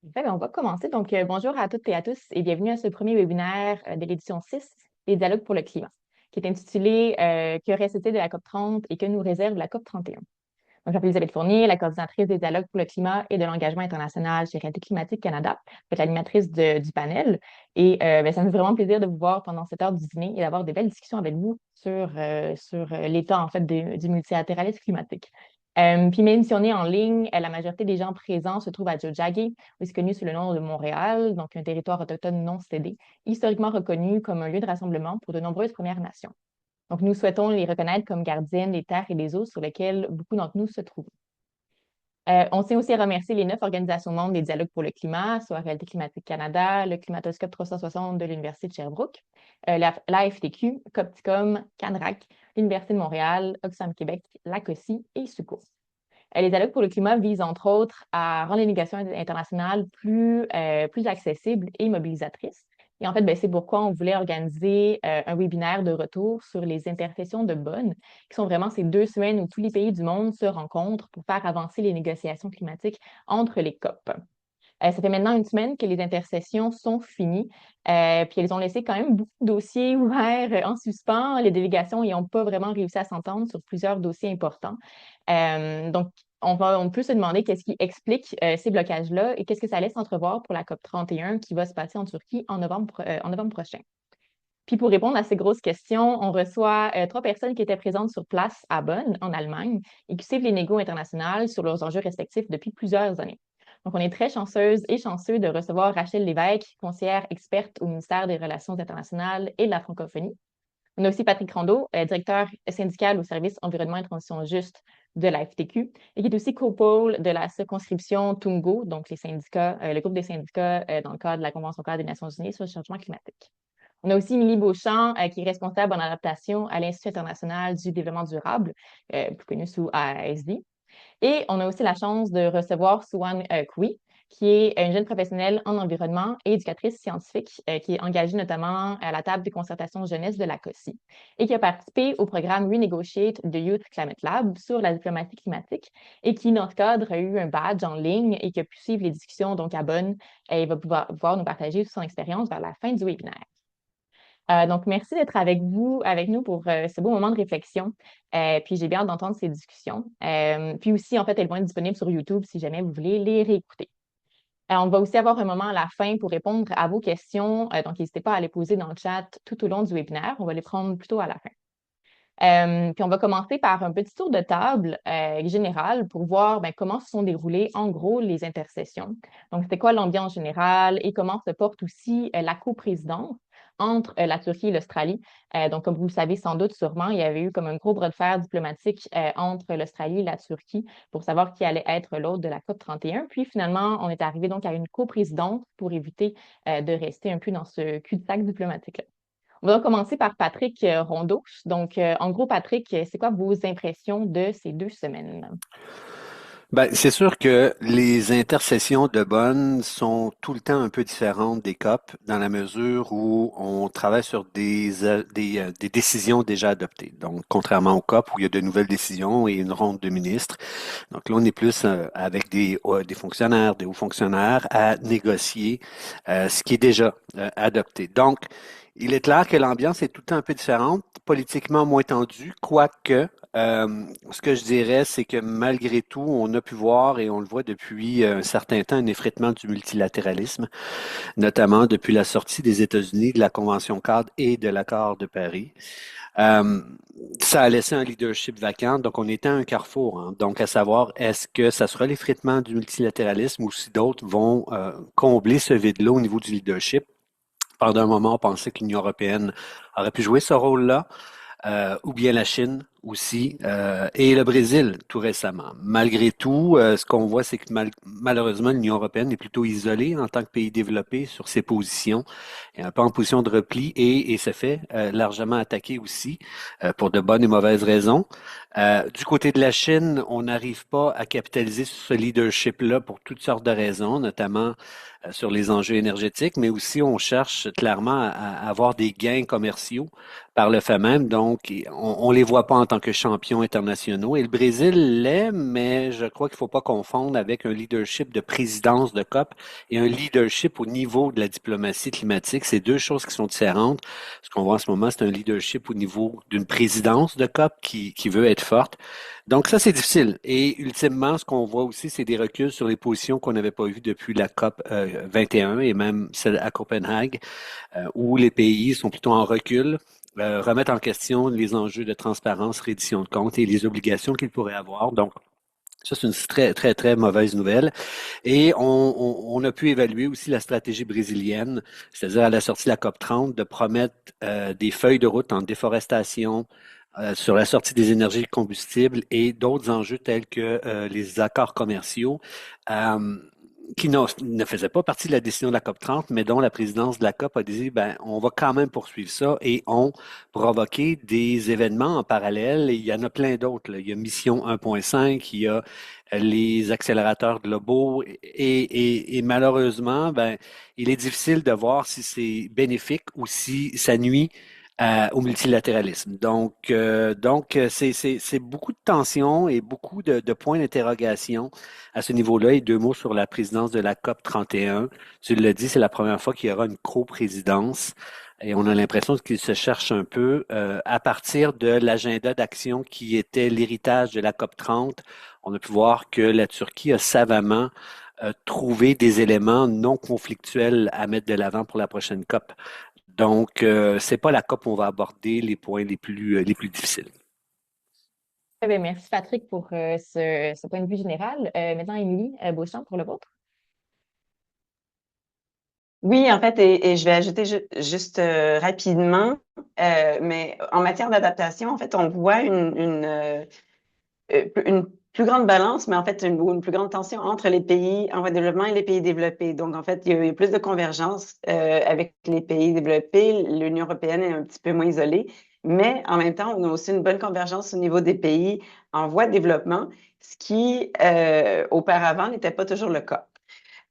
Fait, ben, on va commencer. Donc, bonjour à toutes et à tous et bienvenue à ce premier webinaire de l'édition 6 des dialogues pour le climat, qui est intitulé Que reste-t-il de la COP 30 et que nous réserve la COP 31. Donc, je m'appelle Elisabeth Fournier, la coordinatrice des dialogues pour le climat et de l'engagement international chez Réalité climatique Canada. Je suis l'animatrice du panel et ben, ça me fait vraiment plaisir de vous voir pendant cette heure du dîner et d'avoir des belles discussions avec vous sur l'état en fait du multilatéralisme climatique. Puis même si on est en ligne, la majorité des gens présents se trouvent à Tiohtià:ke, aussi connu sous le nom de Montréal, donc un territoire autochtone non cédé, historiquement reconnu comme un lieu de rassemblement pour de nombreuses Premières Nations. Donc, nous souhaitons les reconnaître comme gardiennes des terres et des eaux sur lesquelles beaucoup d'entre nous se trouvent. On tient aussi à remercier les 9 organisations membres des dialogues pour le climat, soit Réalité climatique Canada, le Climatoscope 360 de l'Université de Sherbrooke, l'AFTQ, Copticom, CanRac, l'Université de Montréal, Oxfam Québec, l'ACOSI et SUCO. Les dialogues pour le climat visent, entre autres, à rendre les négociations internationales plus accessibles et mobilisatrices. Et en fait, ben, c'est pourquoi on voulait organiser un webinaire de retour sur les intersessions de Bonn, qui sont vraiment ces 2 semaines où tous les pays du monde se rencontrent pour faire avancer les négociations climatiques entre les COP. Ça fait maintenant une semaine que les intercessions sont finies, puis elles ont laissé quand même beaucoup de dossiers ouverts en suspens. Les délégations n'ont pas vraiment réussi à s'entendre sur plusieurs dossiers importants. Donc, on peut se demander qu'est-ce qui explique ces blocages-là et qu'est-ce que ça laisse entrevoir pour la COP 31 qui va se passer en Turquie en novembre prochain. Puis pour répondre à ces grosses questions, on reçoit 3 personnes qui étaient présentes sur place à Bonn, en Allemagne, et qui suivent les négos internationales sur leurs enjeux respectifs depuis plusieurs années. Donc, on est très chanceuse et chanceux de recevoir Rachel Lévesque, conseillère experte au ministère des Relations internationales et de la francophonie. On a aussi Patrick Rondeau, directeur syndical au service environnement et transition juste de la FTQ, et qui est aussi copôle de la circonscription Tungo, donc les syndicats, le groupe des syndicats dans le cadre de la Convention cadre des Nations unies sur le changement climatique. On a aussi Émilie Beauchamp, qui est responsable en adaptation à l'Institut international du développement durable, plus connu sous ASD. Et on a aussi la chance de recevoir Suwan Kui, qui est une jeune professionnelle en environnement et éducatrice scientifique, qui est engagée notamment à la table de concertation jeunesse de la COSI et qui a participé au programme Renegotiate de Youth Climate Lab sur la diplomatie climatique et qui, dans ce cadre, a eu un badge en ligne et qui a pu suivre les discussions donc à Bonn et va pouvoir nous partager son expérience vers la fin du webinaire. Donc, merci d'être avec nous pour ce beau moment de réflexion. Puis, j'ai bien hâte d'entendre ces discussions. Puis aussi, en fait, elles vont être disponibles sur YouTube si jamais vous voulez les réécouter. On va aussi avoir un moment à la fin pour répondre à vos questions. Donc, n'hésitez pas à les poser dans le chat tout au long du webinaire. On va les prendre plutôt à la fin. Puis on va commencer par un petit tour de table général pour voir ben, comment se sont déroulées en gros les intercessions. Donc, c'était quoi l'ambiance générale et comment se porte aussi la coprésidence entre la Turquie et l'Australie. Donc, comme vous le savez sans doute sûrement, il y avait eu comme un gros bras de fer diplomatique entre l'Australie et la Turquie pour savoir qui allait être l'hôte de la COP 31. Puis finalement, on est arrivé donc à une coprésidence pour éviter de rester un peu dans ce cul-de-sac diplomatique-là. On va commencer par Patrick Rondeau. Donc, en gros, Patrick, c'est quoi vos impressions de ces 2 semaines? Ben, c'est sûr que les intercessions de Bonn sont tout le temps un peu différentes des COP dans la mesure où on travaille sur des décisions déjà adoptées. Donc, contrairement aux COP où il y a de nouvelles décisions et une ronde de ministres. Donc là, on est plus avec des fonctionnaires, des hauts fonctionnaires à négocier ce qui est déjà adopté. Donc, il est clair que l'ambiance est tout le temps un peu différente, politiquement moins tendue, quoique ce que je dirais, c'est que malgré tout, on a pu voir et on le voit depuis un certain temps un effritement du multilatéralisme, notamment depuis la sortie des États-Unis de la Convention cadre et de l'accord de Paris. Euh, Ça a laissé un leadership vacant, donc on était à un carrefour. Hein. Donc, à savoir, est-ce que ça sera l'effritement du multilatéralisme ou si d'autres vont combler ce vide-là au niveau du leadership? Pendant un moment, on pensait que l'Union européenne aurait pu jouer ce rôle-là ou bien la Chine aussi, et le Brésil tout récemment. Malgré tout, ce qu'on voit, c'est que malheureusement, l'Union européenne est plutôt isolée en tant que pays développé sur ses positions, et un peu en position de repli et se fait largement attaquer aussi pour de bonnes et mauvaises raisons. Du côté de la Chine, on n'arrive pas à capitaliser sur ce leadership-là pour toutes sortes de raisons, notamment sur les enjeux énergétiques, mais aussi on cherche clairement à avoir des gains commerciaux par le fait même. Donc, on les voit pas en tant tant que champions internationaux. Et le Brésil l'est, mais je crois qu'il ne faut pas confondre avec un leadership de présidence de COP et un leadership au niveau de la diplomatie climatique. C'est deux choses qui sont différentes. Ce qu'on voit en ce moment, c'est un leadership au niveau d'une présidence de COP qui veut être forte. Donc ça, c'est difficile. Et ultimement, ce qu'on voit aussi, c'est des reculs sur les positions qu'on n'avait pas vues depuis la COP 21 et même celle à Copenhague, où les pays sont plutôt en recul, remettent en question les enjeux de transparence, reddition de comptes et les obligations qu'ils pourraient avoir. Donc, ça, c'est une très, très, très mauvaise nouvelle. Et on a pu évaluer aussi la stratégie brésilienne, c'est-à-dire à la sortie de la COP 30, de promettre des feuilles de route en déforestation, sur la sortie des énergies combustibles et d'autres enjeux tels que les accords commerciaux. Euh, qui ne faisait pas partie de la décision de la COP 30, mais dont la présidence de la COP a dit, ben, on va quand même poursuivre ça et ont provoqué des événements en parallèle. Et il y en a plein d'autres, là. Il y a Mission 1.5, il y a les accélérateurs globaux et malheureusement, ben, il est difficile de voir si c'est bénéfique ou si ça nuit au multilatéralisme. Donc c'est beaucoup de tensions et beaucoup de points d'interrogation à ce niveau-là. Et deux mots sur la présidence de la COP 31. Tu l'as dit, c'est la première fois qu'il y aura une coprésidence. Et on a l'impression qu'il se cherche un peu à partir de l'agenda d'action qui était l'héritage de la COP 30. On a pu voir que la Turquie a savamment trouvé des éléments non conflictuels à mettre de l'avant pour la prochaine COP. Donc, c'est pas la COP où on va aborder les points les plus difficiles. Eh bien, merci Patrick pour ce point de vue général. Maintenant, Émilie Beauchamp pour le vôtre. Oui, en fait, et je vais ajouter juste rapidement, mais en matière d'adaptation, en fait, on voit une plus grande balance, mais en fait, une plus grande tension entre les pays en voie de développement et les pays développés. Donc, en fait, il y a plus de convergence avec les pays développés. L'Union européenne est un petit peu moins isolée, mais en même temps, on a aussi une bonne convergence au niveau des pays en voie de développement, ce qui, auparavant, n'était pas toujours le cas.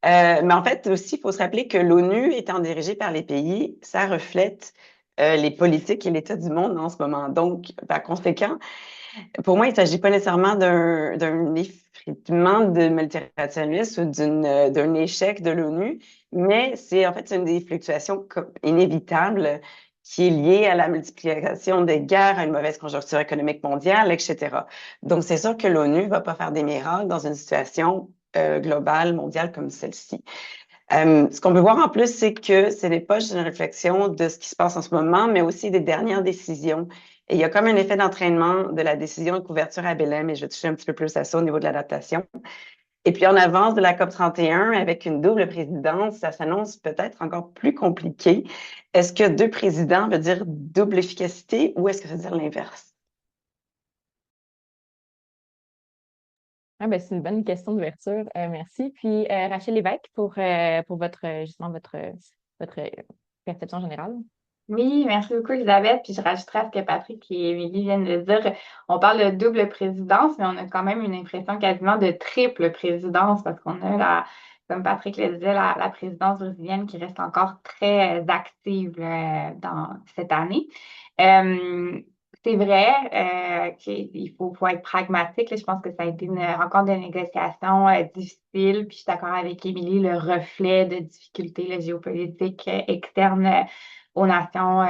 Mais en fait, aussi, il faut se rappeler que l'ONU étant dirigée par les pays, ça reflète les politiques et l'état du monde en ce moment. Donc, par conséquent, pour moi, il ne s'agit pas nécessairement d'un effritement de multilatéralisme ou d'un échec de l'ONU, mais c'est en fait une des fluctuations inévitables qui est liée à la multiplication des guerres, à une mauvaise conjoncture économique mondiale, etc. Donc, c'est sûr que l'ONU ne va pas faire des miracles dans une situation globale, mondiale comme celle-ci. Ce qu'on peut voir en plus, c'est que ce n'est pas juste une réflexion de ce qui se passe en ce moment, mais aussi des dernières décisions. Et il y a comme un effet d'entraînement de la décision de couverture à Belém, et je vais toucher un petit peu plus à ça au niveau de l'adaptation. Et puis en avance de la COP 31, avec une double présidence, ça s'annonce peut-être encore plus compliqué. Est-ce que deux présidents veut dire double efficacité ou est-ce que ça veut dire l'inverse? Ah, ben, c'est une bonne question d'ouverture. Merci. Puis Rachel Lévesque pour votre justement votre perception générale. Oui, merci beaucoup, Elisabeth. Puis je rajouterai à ce que Patrick et Émilie viennent de dire. On parle de double présidence, mais on a quand même une impression quasiment de triple présidence parce qu'on a comme Patrick le disait, la présidence brésilienne qui reste encore très active dans cette année. Euh, c'est vrai qu'il faut être pragmatique. Là. Je pense que ça a été une rencontre de négociation difficile. Puis je suis d'accord avec Émilie, le reflet de difficultés géopolitiques externes aux Nations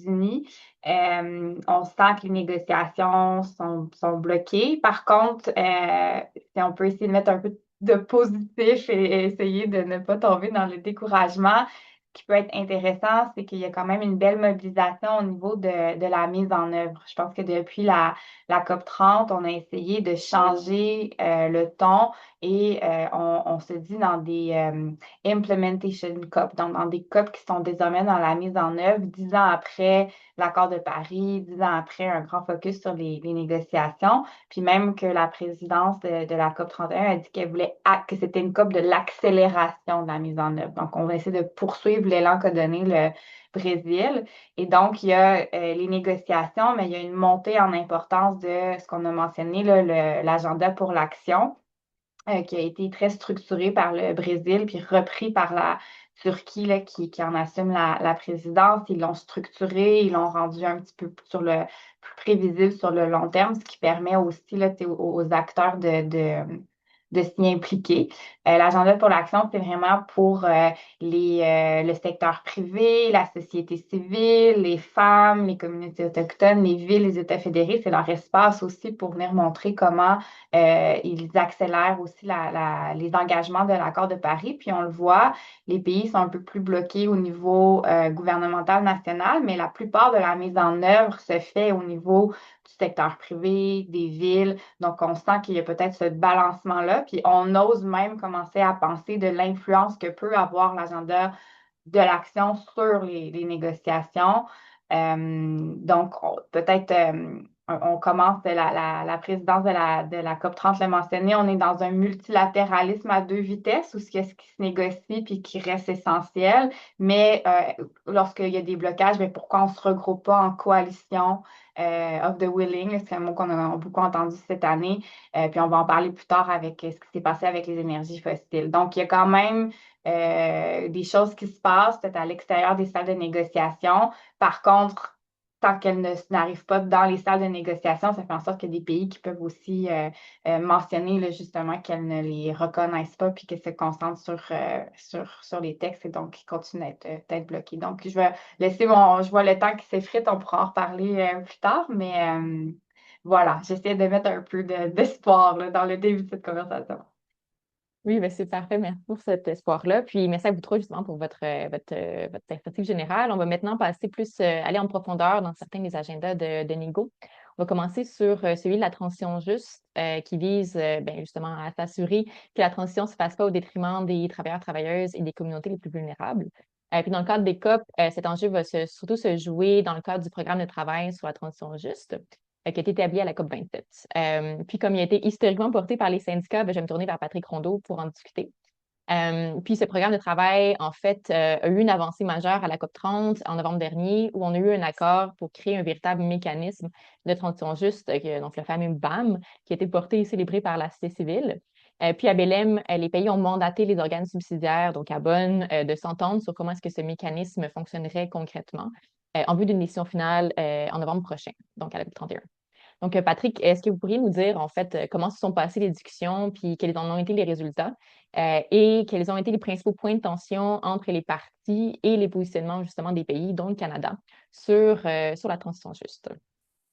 Unies. On sent que les négociations sont bloquées. Par contre, si on peut essayer de mettre un peu de positif et essayer de ne pas tomber dans le découragement, ce qui peut être intéressant, c'est qu'il y a quand même une belle mobilisation au niveau de la mise en œuvre. Je pense que depuis la COP 30, on a essayé de changer le ton et on se dit dans des implementation COP, donc dans des COP qui sont désormais dans la mise en œuvre, 10 ans après l'accord de Paris, 10 ans après un grand focus sur les négociations, puis même que la présidence de la COP 31 a dit qu'elle voulait que c'était une COP de l'accélération de la mise en œuvre. Donc, on va essayer de poursuivre l'élan qu'a donné le Brésil. Et donc, il y a les négociations, mais il y a une montée en importance de ce qu'on a mentionné, l'agenda pour l'action. qui a été très structuré par le Brésil, puis repris par la Turquie là, qui en assume la présidence. Ils l'ont structuré, ils l'ont rendu un petit peu plus prévisible sur le long terme, ce qui permet aussi là, aux acteurs de s'y impliquer. L'agenda pour l'action, c'est vraiment pour le secteur privé, la société civile, les femmes, les communautés autochtones, les villes, les États fédérés. C'est leur espace aussi pour venir montrer comment ils accélèrent aussi les engagements de l'accord de Paris. Puis on le voit, les pays sont un peu plus bloqués au niveau gouvernemental national, mais la plupart de la mise en œuvre se fait au niveau du secteur privé, des villes. Donc, on sent qu'il y a peut-être ce balancement-là. Puis on ose même commencer à penser de l'influence que peut avoir l'agenda de l'action sur les négociations. Donc, peut-être on commence la présidence de la COP30 l'a mentionné, on est dans un multilatéralisme à deux vitesses où ce qui se négocie puis qui reste essentiel. Mais lorsqu'il y a des blocages, bien, pourquoi on ne se regroupe pas en coalition of the willing? C'est un mot qu'on a beaucoup entendu cette année. Puis on va en parler plus tard avec ce qui s'est passé avec les énergies fossiles. Donc, il y a quand même des choses qui se passent peut-être à l'extérieur des salles de négociation. Par contre, tant qu'elles n'arrivent pas dans les salles de négociation, ça fait en sorte qu'il y a des pays qui peuvent aussi mentionner là, justement qu'elles ne les reconnaissent pas puis qu'elles se concentrent sur les textes et donc qui continuent d'être bloqués. Donc, je vais laisser je vois le temps qui s'effrite, on pourra en reparler plus tard, mais voilà, j'essaie de mettre un peu d'espoir là, dans le début de cette conversation. Oui, ben c'est parfait. Merci pour cet espoir-là. Puis merci à vous trois justement pour votre perspective générale. On va maintenant passer plus, aller en profondeur dans certains des agendas de négo. On va commencer sur celui de la transition juste qui vise ben, justement à s'assurer que la transition ne se fasse pas au détriment des travailleurs, travailleuses et des communautés les plus vulnérables. Puis dans le cadre des COP, cet enjeu va surtout se jouer dans le cadre du programme de travail sur la transition juste qui a été établi à la COP27. Puis, comme il a été historiquement porté par les syndicats, ben, je vais me tourner vers Patrick Rondeau pour en discuter. Puis, ce programme de travail, en fait, a eu une avancée majeure à la COP30 en novembre dernier, où on a eu un accord pour créer un véritable mécanisme de transition juste, donc le fameux BAM, qui a été porté et célébré par la société civile. Puis à Belém, les pays ont mandaté les organes subsidiaires, donc à Bonn, de s'entendre sur comment est-ce que ce mécanisme fonctionnerait concrètement en vue d'une décision finale en novembre prochain, donc à la COP31. Donc, Patrick, est-ce que vous pourriez nous dire, en fait, comment se sont passées les discussions, puis quels en ont été les résultats, et quels ont été les principaux points de tension entre les parties et les positionnements, justement, des pays, dont le Canada, sur la transition juste?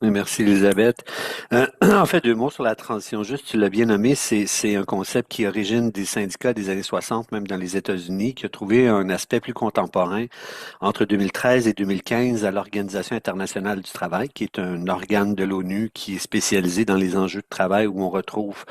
Oui, merci Elisabeth. En fait, deux mots sur la transition juste, tu l'as bien nommé, c'est un concept qui origine des syndicats des années 60, même dans les États-Unis, qui a trouvé un aspect plus contemporain entre 2013 et 2015 à l'Organisation internationale du travail, qui est un organe de l'ONU qui est spécialisé dans les enjeux de travail où on retrouve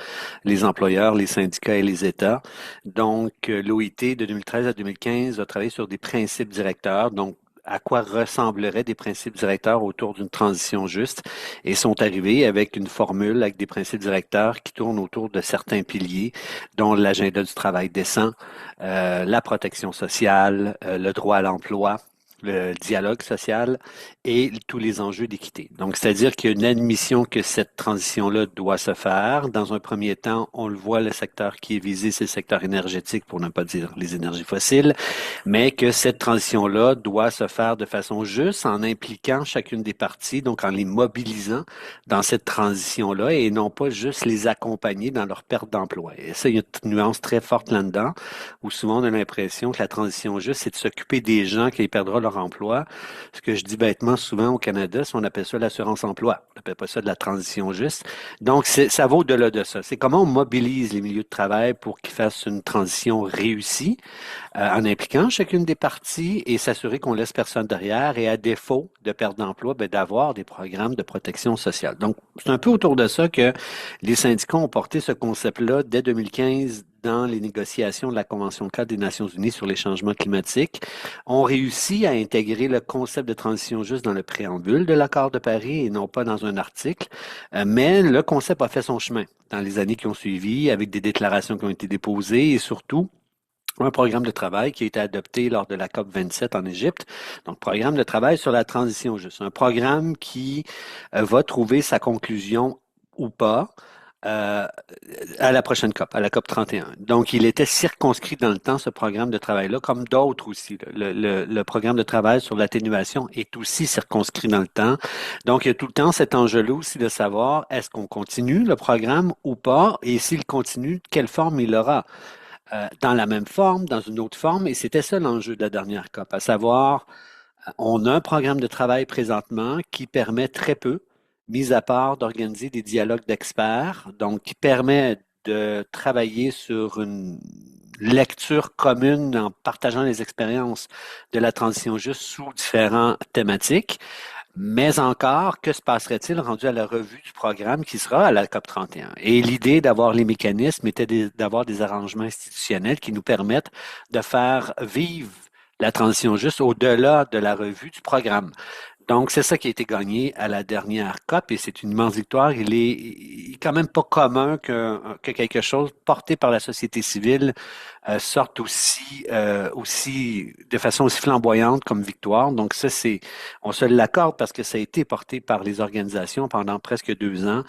les employeurs, les syndicats et les États. Donc, l'OIT de 2013 à 2015 a travaillé sur des principes directeurs, donc à quoi ressembleraient des principes directeurs autour d'une transition juste et sont arrivés avec une formule, avec des principes directeurs qui tournent autour de certains piliers, dont l'agenda du travail décent, la protection sociale, le droit à l'emploi, le dialogue social et tous les enjeux d'équité. Donc, c'est-à-dire qu'il y a une admission que cette transition-là doit se faire. Dans un premier temps, on le voit, le secteur qui est visé, c'est le secteur énergétique, pour ne pas dire les énergies fossiles, mais que cette transition-là doit se faire de façon juste en impliquant chacune des parties, donc en les mobilisant dans cette transition-là et non pas juste les accompagner dans leur perte d'emploi. Et ça, il y a une nuance très forte là-dedans, où souvent on a l'impression que la transition juste, c'est de s'occuper des gens qui perdront leur emploi. Ce que je dis bêtement souvent au Canada, c'est on appelle ça l'assurance emploi. On n'appelle pas ça de la transition juste. Donc, ça va au-delà de ça. C'est comment on mobilise les milieux de travail pour qu'ils fassent une transition réussie en impliquant chacune des parties et s'assurer qu'on laisse personne derrière et à défaut de perte d'emploi, ben, d'avoir des programmes de protection sociale. Donc, c'est un peu autour de ça que les syndicats ont porté ce concept-là dès 2015 dans les négociations de la Convention cadre des Nations unies sur les changements climatiques, ont réussi à intégrer le concept de transition juste dans le préambule de l'accord de Paris et non pas dans un article, mais le concept a fait son chemin dans les années qui ont suivi avec des déclarations qui ont été déposées et surtout un programme de travail qui a été adopté lors de la COP 27 en Égypte. Donc, programme de travail sur la transition juste. Un programme qui va trouver sa conclusion ou pas euh, à la prochaine COP, à la COP 31. Donc, il était circonscrit dans le temps, ce programme de travail-là, comme d'autres aussi. Le programme de travail sur l'atténuation est aussi circonscrit dans le temps. Donc, il y a tout le temps cet enjeu-là aussi de savoir est-ce qu'on continue le programme ou pas, et s'il continue, quelle forme il aura. Dans la même forme, dans une autre forme, et c'était ça l'enjeu de la dernière COP, à savoir, on a un programme de travail présentement qui permet très peu, mis à part d'organiser des dialogues d'experts, donc qui permet de travailler sur une lecture commune en partageant les expériences de la transition juste sous différentes thématiques. Mais encore, que se passerait-il rendu à la revue du programme qui sera à la COP 31? Et l'idée d'avoir les mécanismes était d'avoir des arrangements institutionnels qui nous permettent de faire vivre la transition juste au-delà de la revue du programme. Donc, c'est ça qui a été gagné à la dernière COP et c'est une immense victoire. Il est quand même pas commun que quelque chose porté par la société civile sorte aussi de façon aussi flamboyante comme victoire. Donc, ça, on se l'accorde parce que ça a été porté par les organisations pendant presque 2 ans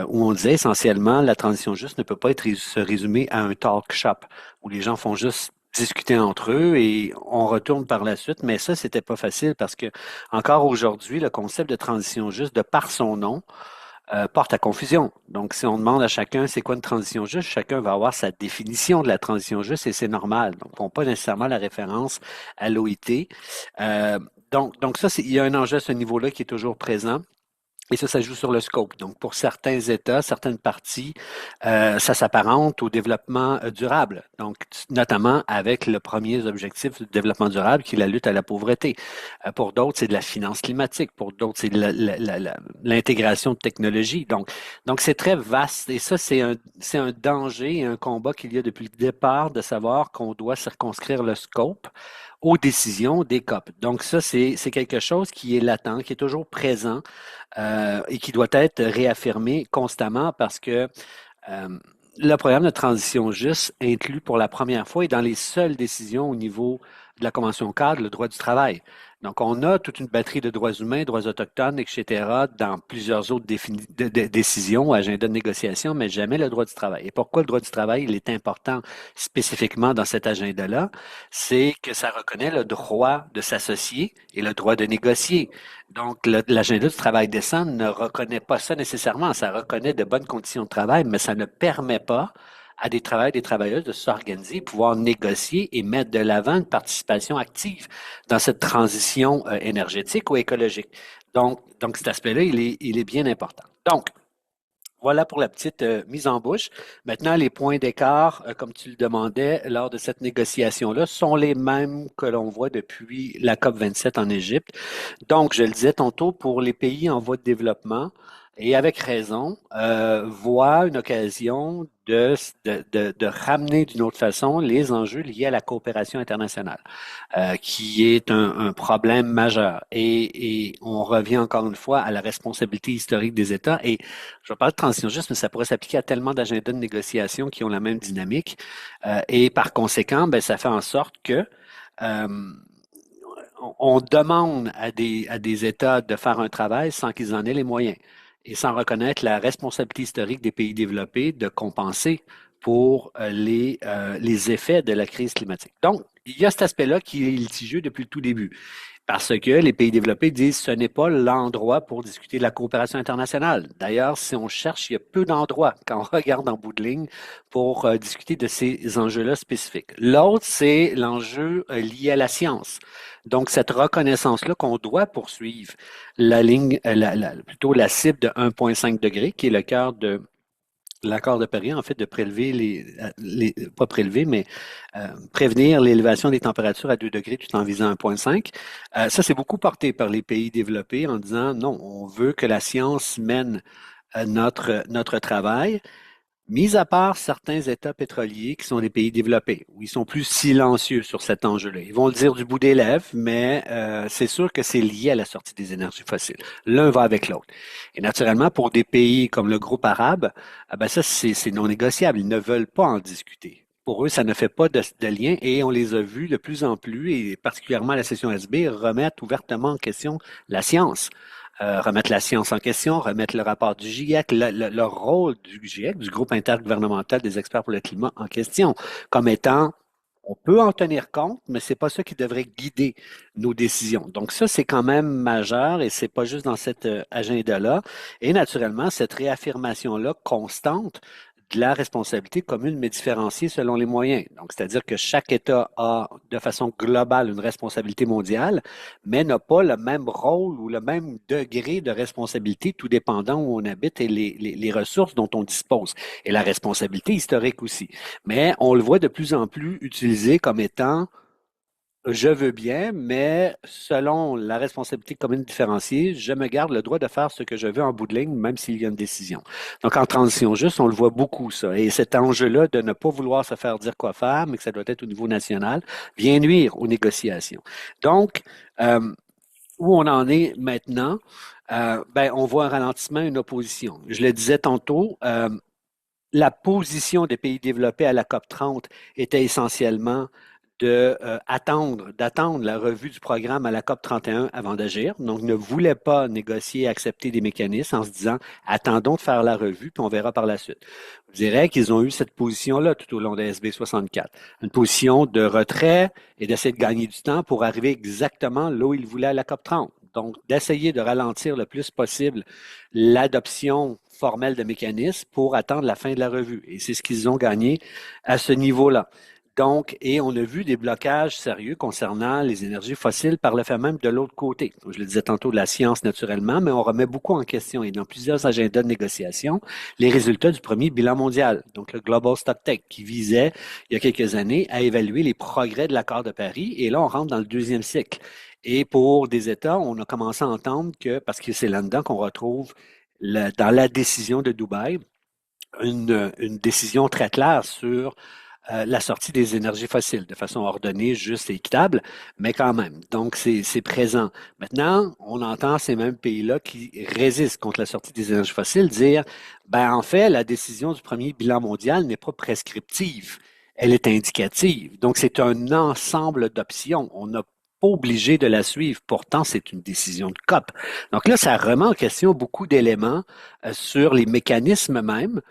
où on disait essentiellement la transition juste ne peut pas se résumer à un talk shop où les gens font juste discuter entre eux et on retourne par la suite. Mais ça, c'était pas facile parce que encore aujourd'hui, le concept de transition juste, de par son nom, porte à confusion. Donc, si on demande à chacun c'est quoi une transition juste, chacun va avoir sa définition de la transition juste et c'est normal. Donc, on n'a pas nécessairement la référence à l'OIT. Euh, donc ça, il y a un enjeu à ce niveau-là qui est toujours présent. Et ça joue sur le scope. Donc, pour certains États, certaines parties, ça s'apparente au développement durable. Donc, notamment avec le premier objectif du développement durable, qui est la lutte à la pauvreté. Pour d'autres, c'est de la finance climatique. Pour d'autres, c'est de l'intégration de technologies. Donc c'est très vaste. Et ça, c'est un danger et un combat qu'il y a depuis le départ de savoir qu'on doit circonscrire le scope aux décisions des COP. Donc ça, c'est quelque chose qui est latent, qui est toujours présent et qui doit être réaffirmé constamment parce que euh, le programme de transition juste inclut pour la première fois et dans les seules décisions au niveau de la Convention cadre le droit du travail. Donc, on a toute une batterie de droits humains, droits autochtones, etc., dans plusieurs autres décisions, agenda de négociation, mais jamais le droit du travail. Et pourquoi le droit du travail, il est important spécifiquement dans cet agenda-là? C'est que ça reconnaît le droit de s'associer et le droit de négocier. Donc, l'agenda du travail décent ne reconnaît pas ça nécessairement. Ça reconnaît de bonnes conditions de travail, mais ça ne permet pas à des travailleurs et des travailleuses de s'organiser, pouvoir négocier et mettre de l'avant une participation active dans cette transition énergétique ou écologique. Donc cet aspect-là, il est bien important. Donc, voilà pour la petite mise en bouche. Maintenant, les points d'écart, comme tu le demandais, lors de cette négociation-là, sont les mêmes que l'on voit depuis la COP 27 en Égypte. Donc, je le disais tantôt, pour les pays en voie de développement, et avec raison, voient une occasion de ramener d'une autre façon les enjeux liés à la coopération internationale, qui est un problème majeur. Et on revient encore une fois à la responsabilité historique des États. Et je parle de transition juste, mais ça pourrait s'appliquer à tellement d'agendas de négociation qui ont la même dynamique. Et par conséquent, ben, ça fait en sorte que on demande à des États de faire un travail sans qu'ils en aient les moyens et sans reconnaître la responsabilité historique des pays développés de compenser pour les effets de la crise climatique. Donc, il y a cet aspect-là qui est litigieux depuis le tout début. Parce que les pays développés disent que ce n'est pas l'endroit pour discuter de la coopération internationale. D'ailleurs, si on cherche, il y a peu d'endroits quand on regarde en bout de ligne pour discuter de ces enjeux-là spécifiques. L'autre, c'est l'enjeu lié à la science. Donc, cette reconnaissance-là qu'on doit poursuivre, la ligne, plutôt la cible de 1,5 degré, qui est le cœur de l'accord de Paris, en fait, de prélever pas prélever, mais prévenir l'élévation des températures à 2 degrés tout en visant 1,5. Ça, c'est beaucoup porté par les pays développés en disant non, on veut que la science mène notre travail. Mis à part certains États pétroliers qui sont des pays développés, où ils sont plus silencieux sur cet enjeu-là. Ils vont le dire du bout des lèvres, mais c'est sûr que c'est lié à la sortie des énergies fossiles. L'un va avec l'autre. Et naturellement, pour des pays comme le groupe arabe, ben ça, c'est non négociable. Ils ne veulent pas en discuter. Pour eux, ça ne fait pas de lien et on les a vus de plus en plus, et particulièrement à la session SB, remettre ouvertement en question la science. remettre la science en question, remettre le rapport du GIEC, le rôle du GIEC, du groupe intergouvernemental des experts pour le climat en question, comme étant on peut en tenir compte, mais c'est pas ça qui devrait guider nos décisions. Donc ça, c'est quand même majeur et c'est pas juste dans cet agenda-là. Et naturellement, cette réaffirmation-là constante de la responsabilité commune mais différenciée selon les moyens. Donc, c'est-à-dire que chaque État a de façon globale une responsabilité mondiale, mais n'a pas le même rôle ou le même degré de responsabilité, tout dépendant où on habite et les ressources dont on dispose. Et la responsabilité historique aussi. Mais on le voit de plus en plus utilisé comme étant je veux bien, mais selon la responsabilité commune différenciée, je me garde le droit de faire ce que je veux en bout de ligne, même s'il y a une décision. Donc, en transition juste, on le voit beaucoup, ça. Et cet enjeu-là de ne pas vouloir se faire dire quoi faire, mais que ça doit être au niveau national, vient nuire aux négociations. Donc, où on en est maintenant, on voit un ralentissement, une opposition. Je le disais tantôt, la position des pays développés à la COP 30 était essentiellement d'attendre la revue du programme à la COP 31 avant d'agir. Donc, ne voulait pas négocier et accepter des mécanismes en se disant, attendons de faire la revue, puis on verra par la suite. Je dirais qu'ils ont eu cette position-là tout au long de SB 64. Une position de retrait et d'essayer de gagner du temps pour arriver exactement là où ils voulaient à la COP 30. Donc, d'essayer de ralentir le plus possible l'adoption formelle de mécanismes pour attendre la fin de la revue. Et c'est ce qu'ils ont gagné à ce niveau-là. Donc, et on a vu des blocages sérieux concernant les énergies fossiles par le fait même de l'autre côté. Je le disais tantôt de la science naturellement, mais on remet beaucoup en question et dans plusieurs agendas de négociation les résultats du premier bilan mondial, donc le Global Stocktake, qui visait il y a quelques années à évaluer les progrès de l'accord de Paris. Et là, on rentre dans le deuxième cycle. Et pour des États, on a commencé à entendre que, parce que c'est là-dedans qu'on retrouve dans la décision de Dubaï, une décision très claire sur la sortie des énergies fossiles de façon ordonnée, juste et équitable, mais quand même. Donc, c'est présent. Maintenant, on entend ces mêmes pays-là qui résistent contre la sortie des énergies fossiles dire, en fait, la décision du premier bilan mondial n'est pas prescriptive. Elle est indicative. Donc, c'est un ensemble d'options. On n'a pas obligé de la suivre. Pourtant, c'est une décision de COP. Donc là, ça remet en question beaucoup d'éléments sur les mécanismes même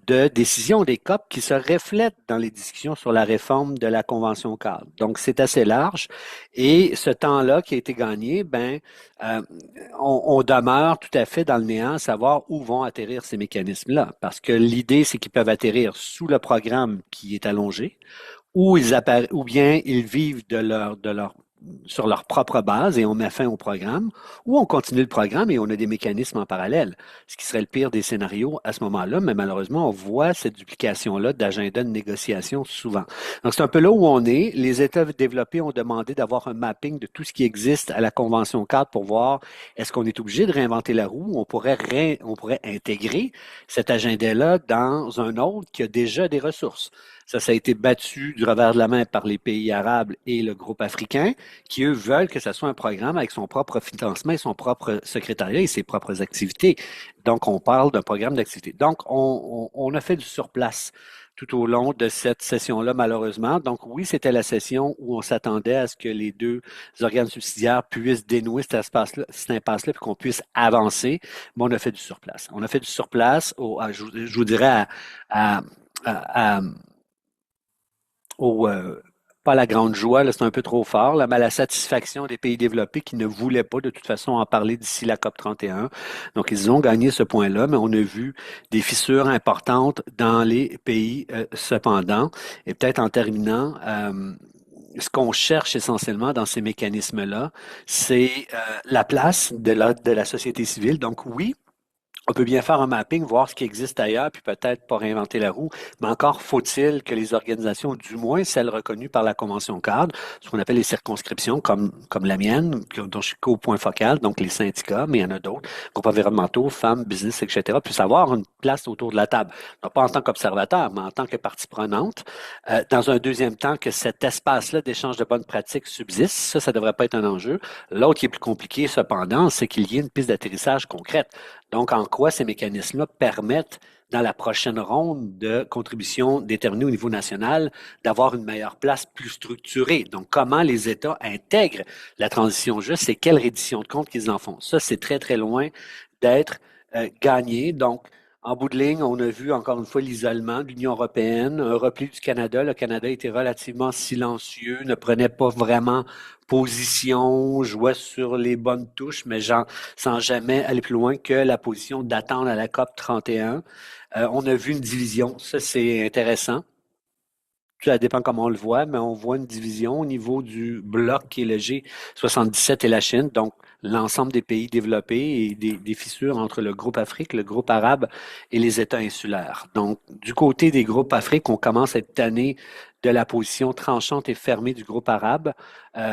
de décision des COP qui se reflètent dans les discussions sur la réforme de la Convention cadre. Donc, c'est assez large. Et ce temps-là qui a été gagné, on demeure tout à fait dans le néant à savoir où vont atterrir ces mécanismes-là. Parce que l'idée, c'est qu'ils peuvent atterrir sous le programme qui est allongé, ou bien ils vivent sur leur propre base et on met fin au programme, ou on continue le programme et on a des mécanismes en parallèle, ce qui serait le pire des scénarios à ce moment-là, mais malheureusement, on voit cette duplication-là d'agenda de négociation souvent. Donc, c'est un peu là où on est. Les États développés ont demandé d'avoir un mapping de tout ce qui existe à la Convention cadre pour voir est-ce qu'on est obligé de réinventer la roue, on pourrait intégrer cet agenda-là dans un autre qui a déjà des ressources. Ça a été battu du revers de la main par les pays arabes et le groupe africain, qui, eux, veulent que ce soit un programme avec son propre financement et son propre secrétariat et ses propres activités. Donc, on parle d'un programme d'activité. Donc, on a fait du surplace tout au long de cette session-là, malheureusement. Donc, oui, c'était la session où on s'attendait à ce que les deux organes subsidiaires puissent dénouer cette impasse-là, puis qu'on puisse avancer, mais on a fait du surplace. On a fait du surplace, je vous dirais, pas la grande joie, là, c'est un peu trop fort, là, mais à la satisfaction des pays développés qui ne voulaient pas de toute façon en parler d'ici la COP 31. Donc, ils ont gagné ce point-là, mais on a vu des fissures importantes dans les pays cependant. Et peut-être en terminant, ce qu'on cherche essentiellement dans ces mécanismes-là, c'est la place de la société civile. Donc, oui, on peut bien faire un mapping, voir ce qui existe ailleurs, puis peut-être pas réinventer la roue, mais encore faut-il que les organisations, du moins celles reconnues par la Convention cadre, ce qu'on appelle les circonscriptions, comme la mienne, dont je suis co-point focal, donc les syndicats, mais il y en a d'autres, groupes environnementaux, femmes, business, etc., puissent avoir une place autour de la table. Non pas en tant qu'observateur, mais en tant que partie prenante. Dans un deuxième temps, que cet espace-là d'échange de bonnes pratiques subsiste, ça devrait pas être un enjeu. L'autre qui est plus compliqué, cependant, c'est qu'il y ait une piste d'atterrissage concrète. Donc, en quoi ces mécanismes-là permettent, dans la prochaine ronde de contributions déterminées au niveau national, d'avoir une meilleure place plus structurée. Donc, comment les États intègrent la transition juste et quelle reddition de comptes qu'ils en font. Ça, c'est très, très loin d'être gagné. Donc, en bout de ligne, on a vu encore une fois l'isolement de l'Union européenne, un repli du Canada. Le Canada était relativement silencieux, ne prenait pas vraiment position, jouait sur les bonnes touches, mais sans jamais aller plus loin que la position d'attendre à la COP 31. On a vu une division, ça c'est intéressant. Ça dépend comment on le voit, mais on voit une division au niveau du bloc qui est le G77 et la Chine, donc l'ensemble des pays développés et des fissures entre le groupe Afrique, le groupe arabe et les États insulaires. Donc, du côté des groupes Afrique, on commence à être tanné de la position tranchante et fermée du groupe arabe,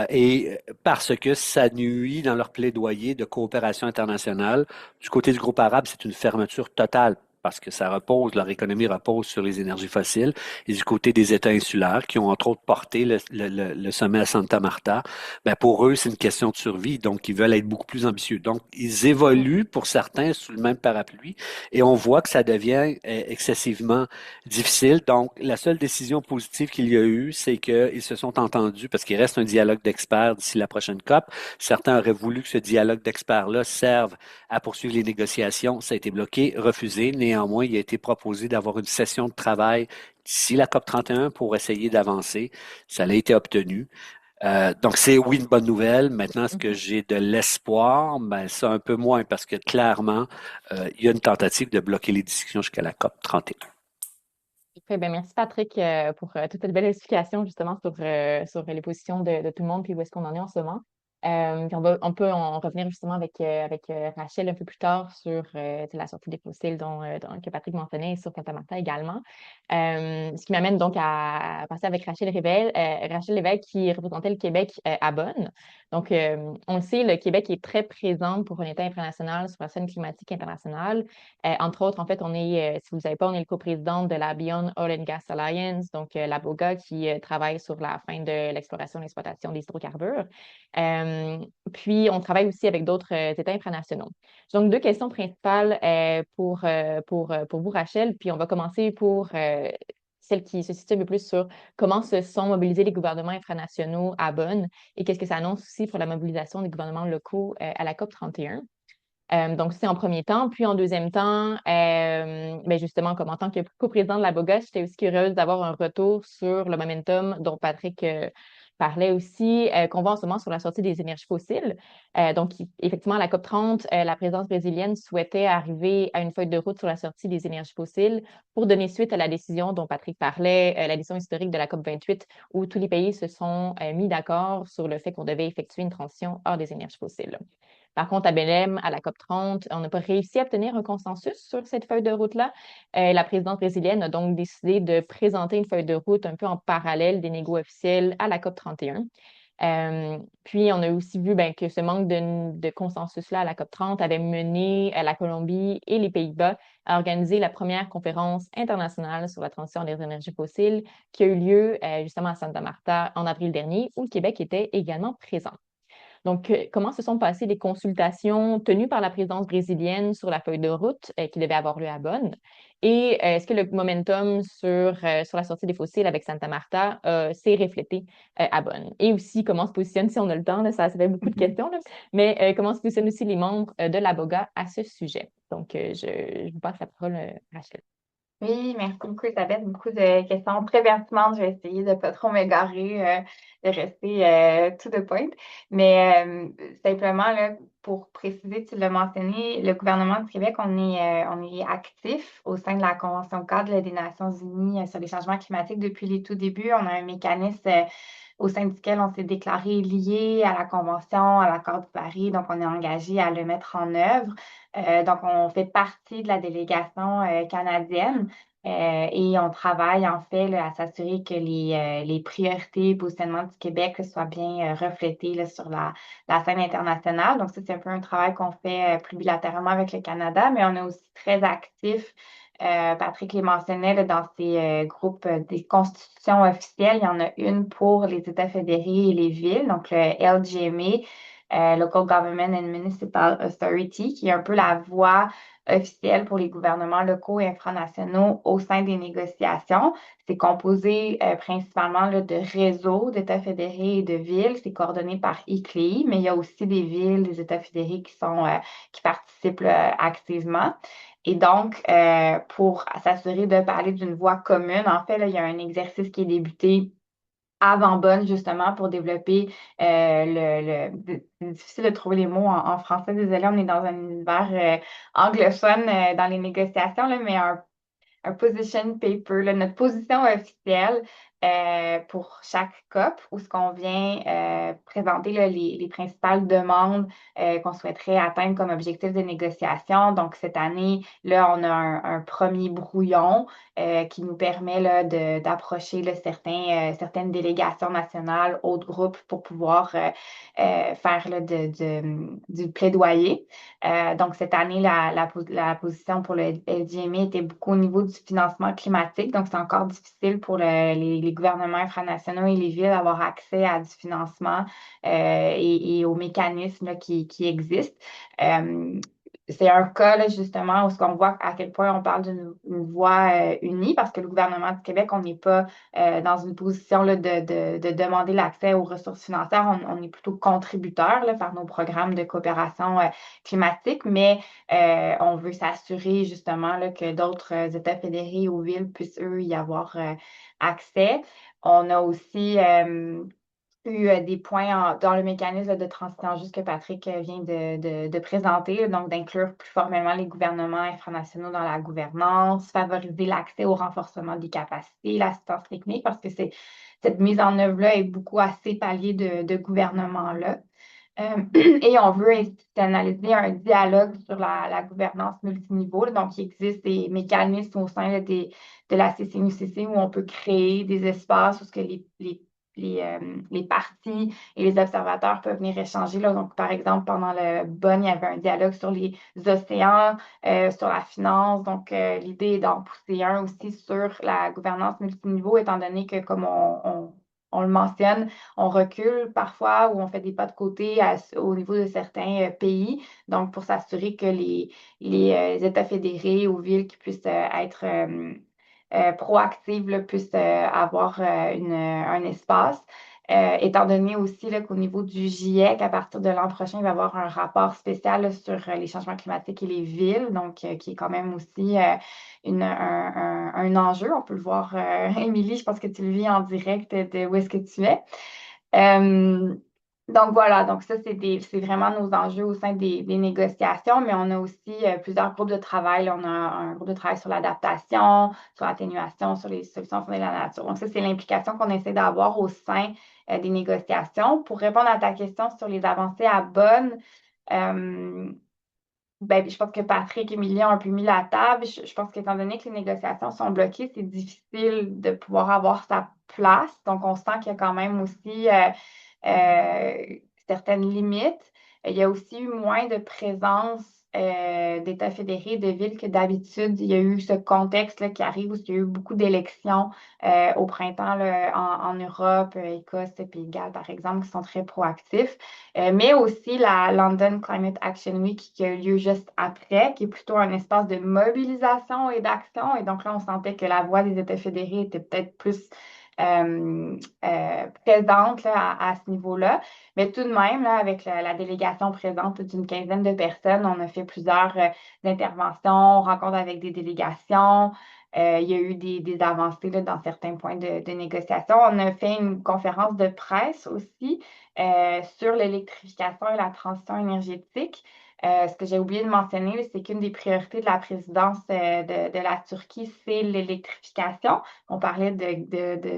et parce que ça nuit dans leur plaidoyer de coopération internationale. Du côté du groupe arabe, c'est une fermeture totale parce que ça repose, leur économie repose sur les énergies fossiles, et du côté des États insulaires, qui ont entre autres porté le sommet à Santa Marta, ben pour eux, c'est une question de survie, donc ils veulent être beaucoup plus ambitieux. Donc, ils évoluent pour certains sous le même parapluie, et on voit que ça devient excessivement difficile. Donc, la seule décision positive qu'il y a eu, c'est qu'ils se sont entendus, parce qu'il reste un dialogue d'experts d'ici la prochaine COP. Certains auraient voulu que ce dialogue d'experts-là serve à poursuivre les négociations. Ça a été bloqué, refusé. Néanmoins, il a été proposé d'avoir une session de travail d'ici la COP 31 pour essayer d'avancer. Ça a été obtenu. Donc, c'est oui une bonne nouvelle. Maintenant, est-ce que j'ai de l'espoir? Ben, ça un peu moins parce que clairement, il y a une tentative de bloquer les discussions jusqu'à la COP 31. Parfait. Ben, merci Patrick pour toute cette belle explication justement sur les positions de tout le monde puis où est-ce qu'on en est en ce moment. Puis on peut en revenir justement avec Rachel un peu plus tard sur la sortie des fossiles que Patrick mentionnait et sur Fatamarta également. Ce qui m'amène donc à passer avec Rachel Lévesque qui représentait le Québec à Bonn. Donc, on le sait, le Québec est très présent pour un État international sur la scène climatique internationale. Entre autres, en fait, si vous ne savez pas, on est le coprésidente de la Beyond Oil and Gas Alliance, donc la BOGA, qui travaille sur la fin de l'exploration et l'exploitation des hydrocarbures. Puis, on travaille aussi avec d'autres États infranationaux. Donc, deux questions principales pour vous, Rachel. Puis, on va commencer pour celle qui se situe un peu plus sur comment se sont mobilisés les gouvernements infranationaux à Bonn et qu'est-ce que ça annonce aussi pour la mobilisation des gouvernements locaux à la COP 31. Donc, c'est en premier temps. Puis, en deuxième temps, ben justement, comme en tant que coprésident de la BOGA, j'étais aussi curieuse d'avoir un retour sur le momentum dont Patrick parlait aussi, qu'on voit en ce moment sur la sortie des énergies fossiles. Donc, effectivement, à la COP 30, la présidence brésilienne souhaitait arriver à une feuille de route sur la sortie des énergies fossiles pour donner suite à la décision dont Patrick parlait, la décision historique de la COP 28, où tous les pays se sont mis d'accord sur le fait qu'on devait effectuer une transition hors des énergies fossiles. Par contre, à Belém, à la COP 30, on n'a pas réussi à obtenir un consensus sur cette feuille de route-là. La présidente brésilienne a donc décidé de présenter une feuille de route un peu en parallèle des négos officiels à la COP 31. Puis, on a aussi vu que ce manque de consensus-là à la COP 30 avait mené la Colombie et les Pays-Bas à organiser la première conférence internationale sur la transition des énergies fossiles qui a eu lieu justement à Santa Marta en avril dernier, où le Québec était également présent. Donc, comment se sont passées les consultations tenues par la présidence brésilienne sur la feuille de route qui devait avoir lieu à Bonn? Et est-ce que le momentum sur la sortie des fossiles avec Santa Marta s'est reflété à Bonn? Et aussi, comment se positionnent, si on a le temps, là, ça fait beaucoup de questions, là, mais comment se positionnent aussi les membres de la BOGA à ce sujet? Donc, je vous passe la parole, Rachel. Oui, merci beaucoup, Isabelle. Beaucoup de questions très pertinentes. Je vais essayer de ne pas trop m'égarer, de rester to the point. Mais simplement, là, pour préciser, tu l'as mentionné, le gouvernement du Québec, on est actif au sein de la Convention cadre des Nations unies sur les changements climatiques depuis les tout débuts. On a un mécanisme au sein duquel on s'est déclaré lié à la Convention, à l'accord de Paris. Donc, on est engagé à le mettre en œuvre. Donc, on fait partie de la délégation canadienne et on travaille en fait là, à s'assurer que les priorités et positionnements du Québec soient bien reflétés là, sur la scène internationale. Donc, ça, c'est un peu un travail qu'on fait plus bilatéralement avec le Canada, mais on est aussi très actif. Patrick les mentionnait là, dans ces groupes des constitutions officielles. Il y en a une pour les États fédérés et les villes, donc le LGMA. Local Government and Municipal Authority, qui est un peu la voix officielle pour les gouvernements locaux et infranationaux au sein des négociations. C'est composé principalement là, de réseaux d'États fédérés et de villes. C'est coordonné par ICLEI, mais il y a aussi des villes, des États fédérés qui participent activement. Et donc, pour s'assurer de parler d'une voix commune, en fait, là, il y a un exercice qui est débuté avant Bonn, justement, pour développer c'est difficile de trouver les mots en français, désolé, on est dans un univers anglophone dans les négociations, là, mais un position paper, là, notre position officielle pour chaque COP, où ce qu'on vient présenter là, les principales demandes qu'on souhaiterait atteindre comme objectif de négociation. Donc, cette année, là, on a un premier brouillon qui nous permet là, d'approcher là, certaines délégations nationales, autres groupes, pour pouvoir faire là, du plaidoyer. Donc, cette année, la position pour le LGMI était beaucoup au niveau du financement climatique. Donc, c'est encore difficile pour les gouvernements infranationaux et les villes d'avoir accès à du financement et aux mécanismes là, qui existent. C'est un cas, là, justement, où on voit à quel point on parle d'une voix unie, parce que le gouvernement du Québec, on n'est pas dans une position là, de demander l'accès aux ressources financières. On est plutôt contributeur là, par nos programmes de coopération climatique, mais on veut s'assurer justement là, que d'autres États fédérés ou villes puissent, eux, y avoir accès. On a aussi eu des points dans le mécanisme de transition juste que Patrick vient de présenter, donc d'inclure plus formellement les gouvernements infranationaux dans la gouvernance, favoriser l'accès au renforcement des capacités, l'assistance technique, parce que cette mise en œuvre-là est beaucoup à ces paliers de gouvernement-là. Et on veut institutionnaliser un dialogue sur la gouvernance multiniveau. Là. Donc, il existe des mécanismes au sein là, de la CCNUCC où on peut créer des espaces où ce que les partis et les observateurs peuvent venir échanger. Là. Donc, par exemple, pendant le Bonn, il y avait un dialogue sur les océans, sur la finance. Donc, l'idée est d'en pousser un aussi sur la gouvernance multiniveau, étant donné que, comme on le mentionne, on recule parfois ou on fait des pas de côté au niveau de certains pays. Donc, pour s'assurer que les États fédérés ou villes qui puissent être proactives là, puissent avoir un espace. Étant donné aussi là, qu'au niveau du GIEC, à partir de l'an prochain, il va y avoir un rapport spécial là, sur les changements climatiques et les villes, donc qui est quand même aussi un enjeu. On peut le voir, Émilie, je pense que tu le vis en direct de où est-ce que tu es. Donc voilà, donc ça, c'est vraiment nos enjeux au sein des négociations, mais on a aussi plusieurs groupes de travail. Là, on a un groupe de travail sur l'adaptation, sur l'atténuation, sur les solutions fondées de la nature. Donc ça, c'est l'implication qu'on essaie d'avoir au sein des négociations. Pour répondre à ta question sur les avancées à Bonn, ben, je pense que Patrick et Émilie ont un peu mis la table. Je pense qu'étant donné que les négociations sont bloquées, c'est difficile de pouvoir avoir sa place. Donc, on sent qu'il y a quand même aussi certaines limites. Il y a aussi eu moins de présence d'États fédérés, de villes que d'habitude. Il y a eu ce contexte là, qui arrive où il y a eu beaucoup d'élections au printemps là, en Europe, Écosse, Pays de Galles, par exemple, qui sont très proactifs. Mais aussi la London Climate Action Week qui a eu lieu juste après, qui est plutôt un espace de mobilisation et d'action. Et donc là, on sentait que la voix des États fédérés était peut-être plus présente là, à ce niveau-là. Mais tout de même, là, avec la délégation présente d'une quinzaine de personnes, on a fait plusieurs interventions, rencontres avec des délégations. Il y a eu des avancées là, dans certains points de négociation. On a fait une conférence de presse aussi sur l'électrification et la transition énergétique. Ce que j'ai oublié de mentionner, c'est qu'une des priorités de la présidence de la Turquie, c'est l'électrification. On parlait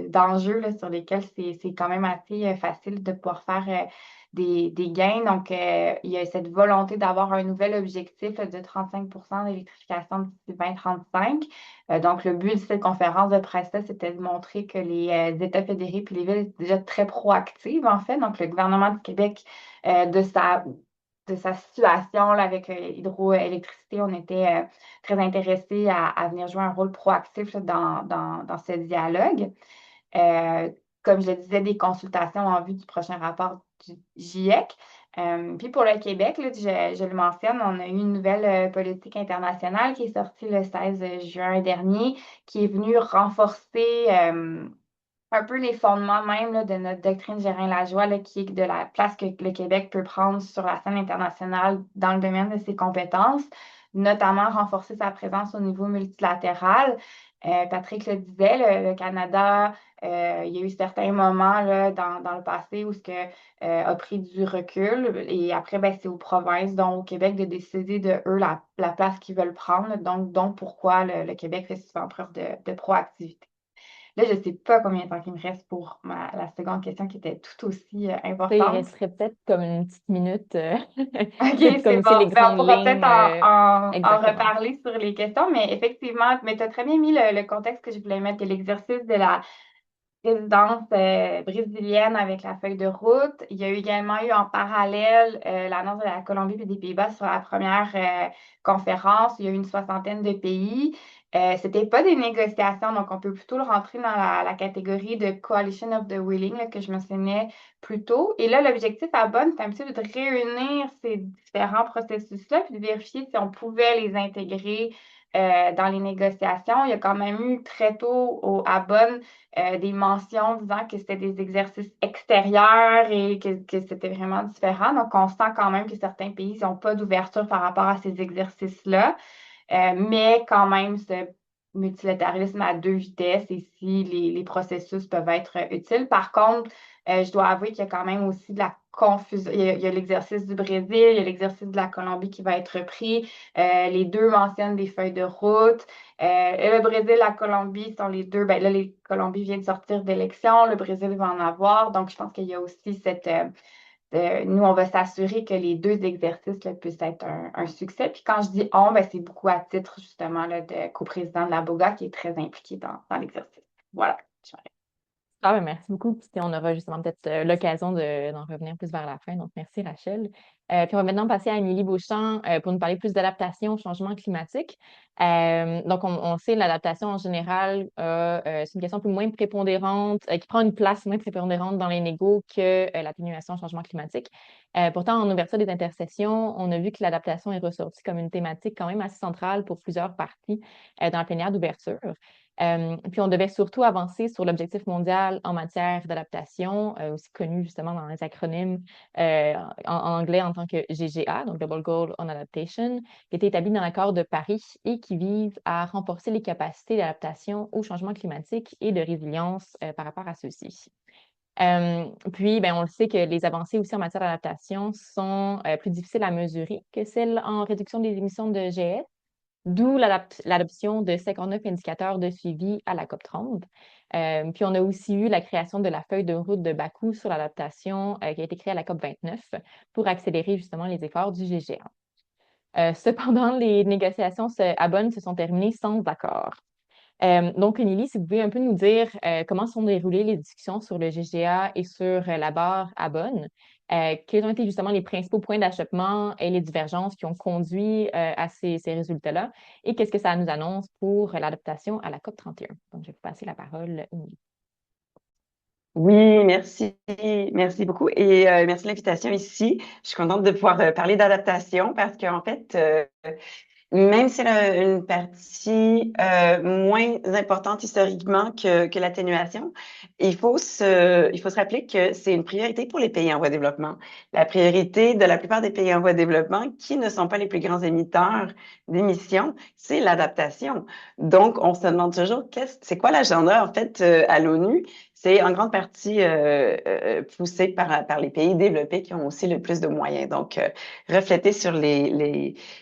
d'enjeux là, sur lesquels c'est quand même assez facile de pouvoir faire des gains. Donc, il y a cette volonté d'avoir un nouvel objectif là, de 35 d'électrification d'ici 2035. Donc, le but de cette conférence de presse-là, c'était de montrer que les États fédérés puis les villes étaient déjà très proactives, en fait. Donc, le gouvernement du Québec, de sa situation là, avec l'hydroélectricité, on était très intéressés à venir jouer un rôle proactif là, dans ce dialogue. Comme je le disais, des consultations en vue du prochain rapport du GIEC. Puis pour le Québec, là, je le mentionne, on a eu une nouvelle politique internationale qui est sortie le 16 juin dernier, qui est venue renforcer un peu les fondements même là, de notre doctrine Gérin-Lajoie, là, qui est de la place que le Québec peut prendre sur la scène internationale dans le domaine de ses compétences, notamment renforcer sa présence au niveau multilatéral. Patrick le disait, le Canada, il y a eu certains moments là, dans le passé où a pris du recul et après, ben, c'est aux provinces, donc au Québec, de décider de eux la place qu'ils veulent prendre. Donc pourquoi le Québec fait souvent preuve de proactivité. Là, je ne sais pas combien de temps il me reste pour la seconde question qui était tout aussi Ça, il importante. resterait peut-être comme une petite minute, OK, peut-être c'est comme c'est bon. les Ben, on grandes pourra peut-être lignes. en Exactement. reparler sur les questions, mais effectivement, tu as très bien mis le contexte que je voulais mettre de l'exercice de la présidence brésilienne avec la feuille de route. Il y a également eu en parallèle l'annonce de la Colombie et des Pays-Bas sur la première conférence. Il y a eu une soixantaine de pays. C'était pas des négociations, donc on peut plutôt le rentrer dans la catégorie de Coalition of the Willing là, que je mentionnais plus tôt. Et là, l'objectif à Bonn, c'est un petit peu de réunir ces différents processus-là puis de vérifier si on pouvait les intégrer dans les négociations. Il y a quand même eu très tôt à Bonn des mentions disant que c'était des exercices extérieurs et que c'était vraiment différent. Donc, on sent quand même que certains pays n'ont pas d'ouverture par rapport à ces exercices-là, mais quand même, ce multilatéralisme à deux vitesses et si les processus peuvent être utiles. Par contre, je dois avouer qu'il y a quand même aussi de la confusion. Il y a l'exercice du Brésil, il y a l'exercice de la Colombie qui va être pris. Les deux mentionnent des feuilles de route. Le Brésil et la Colombie sont les deux. Ben là, les Colombie vient de sortir d'élection, le Brésil va en avoir. Donc, je pense qu'il y a aussi nous, on va s'assurer que les deux exercices là, puissent être un succès. Puis quand je dis on, ben, c'est beaucoup à titre justement là, de coprésident de la BOGA qui est très impliqué dans l'exercice. Voilà. Ah, ben, merci beaucoup. Puis on aura justement peut-être l'occasion d'en revenir plus vers la fin. Donc, merci Rachel. Puis on va maintenant passer à Émilie Beauchamp pour nous parler plus d'adaptation au changement climatique. Donc, on sait l'adaptation en général, c'est une question plus moins prépondérante, qui prend une place moins prépondérante dans les négos que l'atténuation au changement climatique. Pourtant, en ouverture des intercessions, on a vu que l'adaptation est ressortie comme une thématique quand même assez centrale pour plusieurs parties dans la plénière d'ouverture. Puis on devait surtout avancer sur l'objectif mondial en matière d'adaptation, aussi connu justement dans les acronymes en anglais en tant que GGA, donc Global Goal on Adaptation, qui était établi dans l'accord de Paris et qui vise à renforcer les capacités d'adaptation au changement climatique et de résilience par rapport à ceux-ci. Puis, ben, on le sait que les avancées aussi en matière d'adaptation sont plus difficiles à mesurer que celles en réduction des émissions de GS. D'où l'adoption de 59 indicateurs de suivi à la COP30. Puis on a aussi eu la création de la feuille de route de Bakou sur l'adaptation qui a été créée à la COP29 pour accélérer justement les efforts du GGA. Cependant, les négociations à Bonn se sont terminées sans accord. Donc, Émilie, si vous pouvez un peu nous dire comment sont déroulées les discussions sur le GGA et sur la barre à Bonn, quels ont été justement les principaux points d'achoppement et les divergences qui ont conduit à ces résultats-là, et qu'est-ce que ça nous annonce pour l'adaptation à la COP31. Donc, je vais vous passer la parole, Émilie. Oui, merci. Merci beaucoup et merci de l'invitation ici. Je suis contente de pouvoir parler d'adaptation parce qu'en fait, même si c'est une partie moins importante historiquement que l'atténuation, il faut se rappeler que c'est une priorité pour les pays en voie de développement. La priorité de la plupart des pays en voie de développement, qui ne sont pas les plus grands émetteurs d'émissions, c'est l'adaptation. Donc, on se demande toujours c'est quoi l'agenda en fait à l'ONU? C'est en grande partie poussé par les pays développés qui ont aussi le plus de moyens. Donc, refléter sur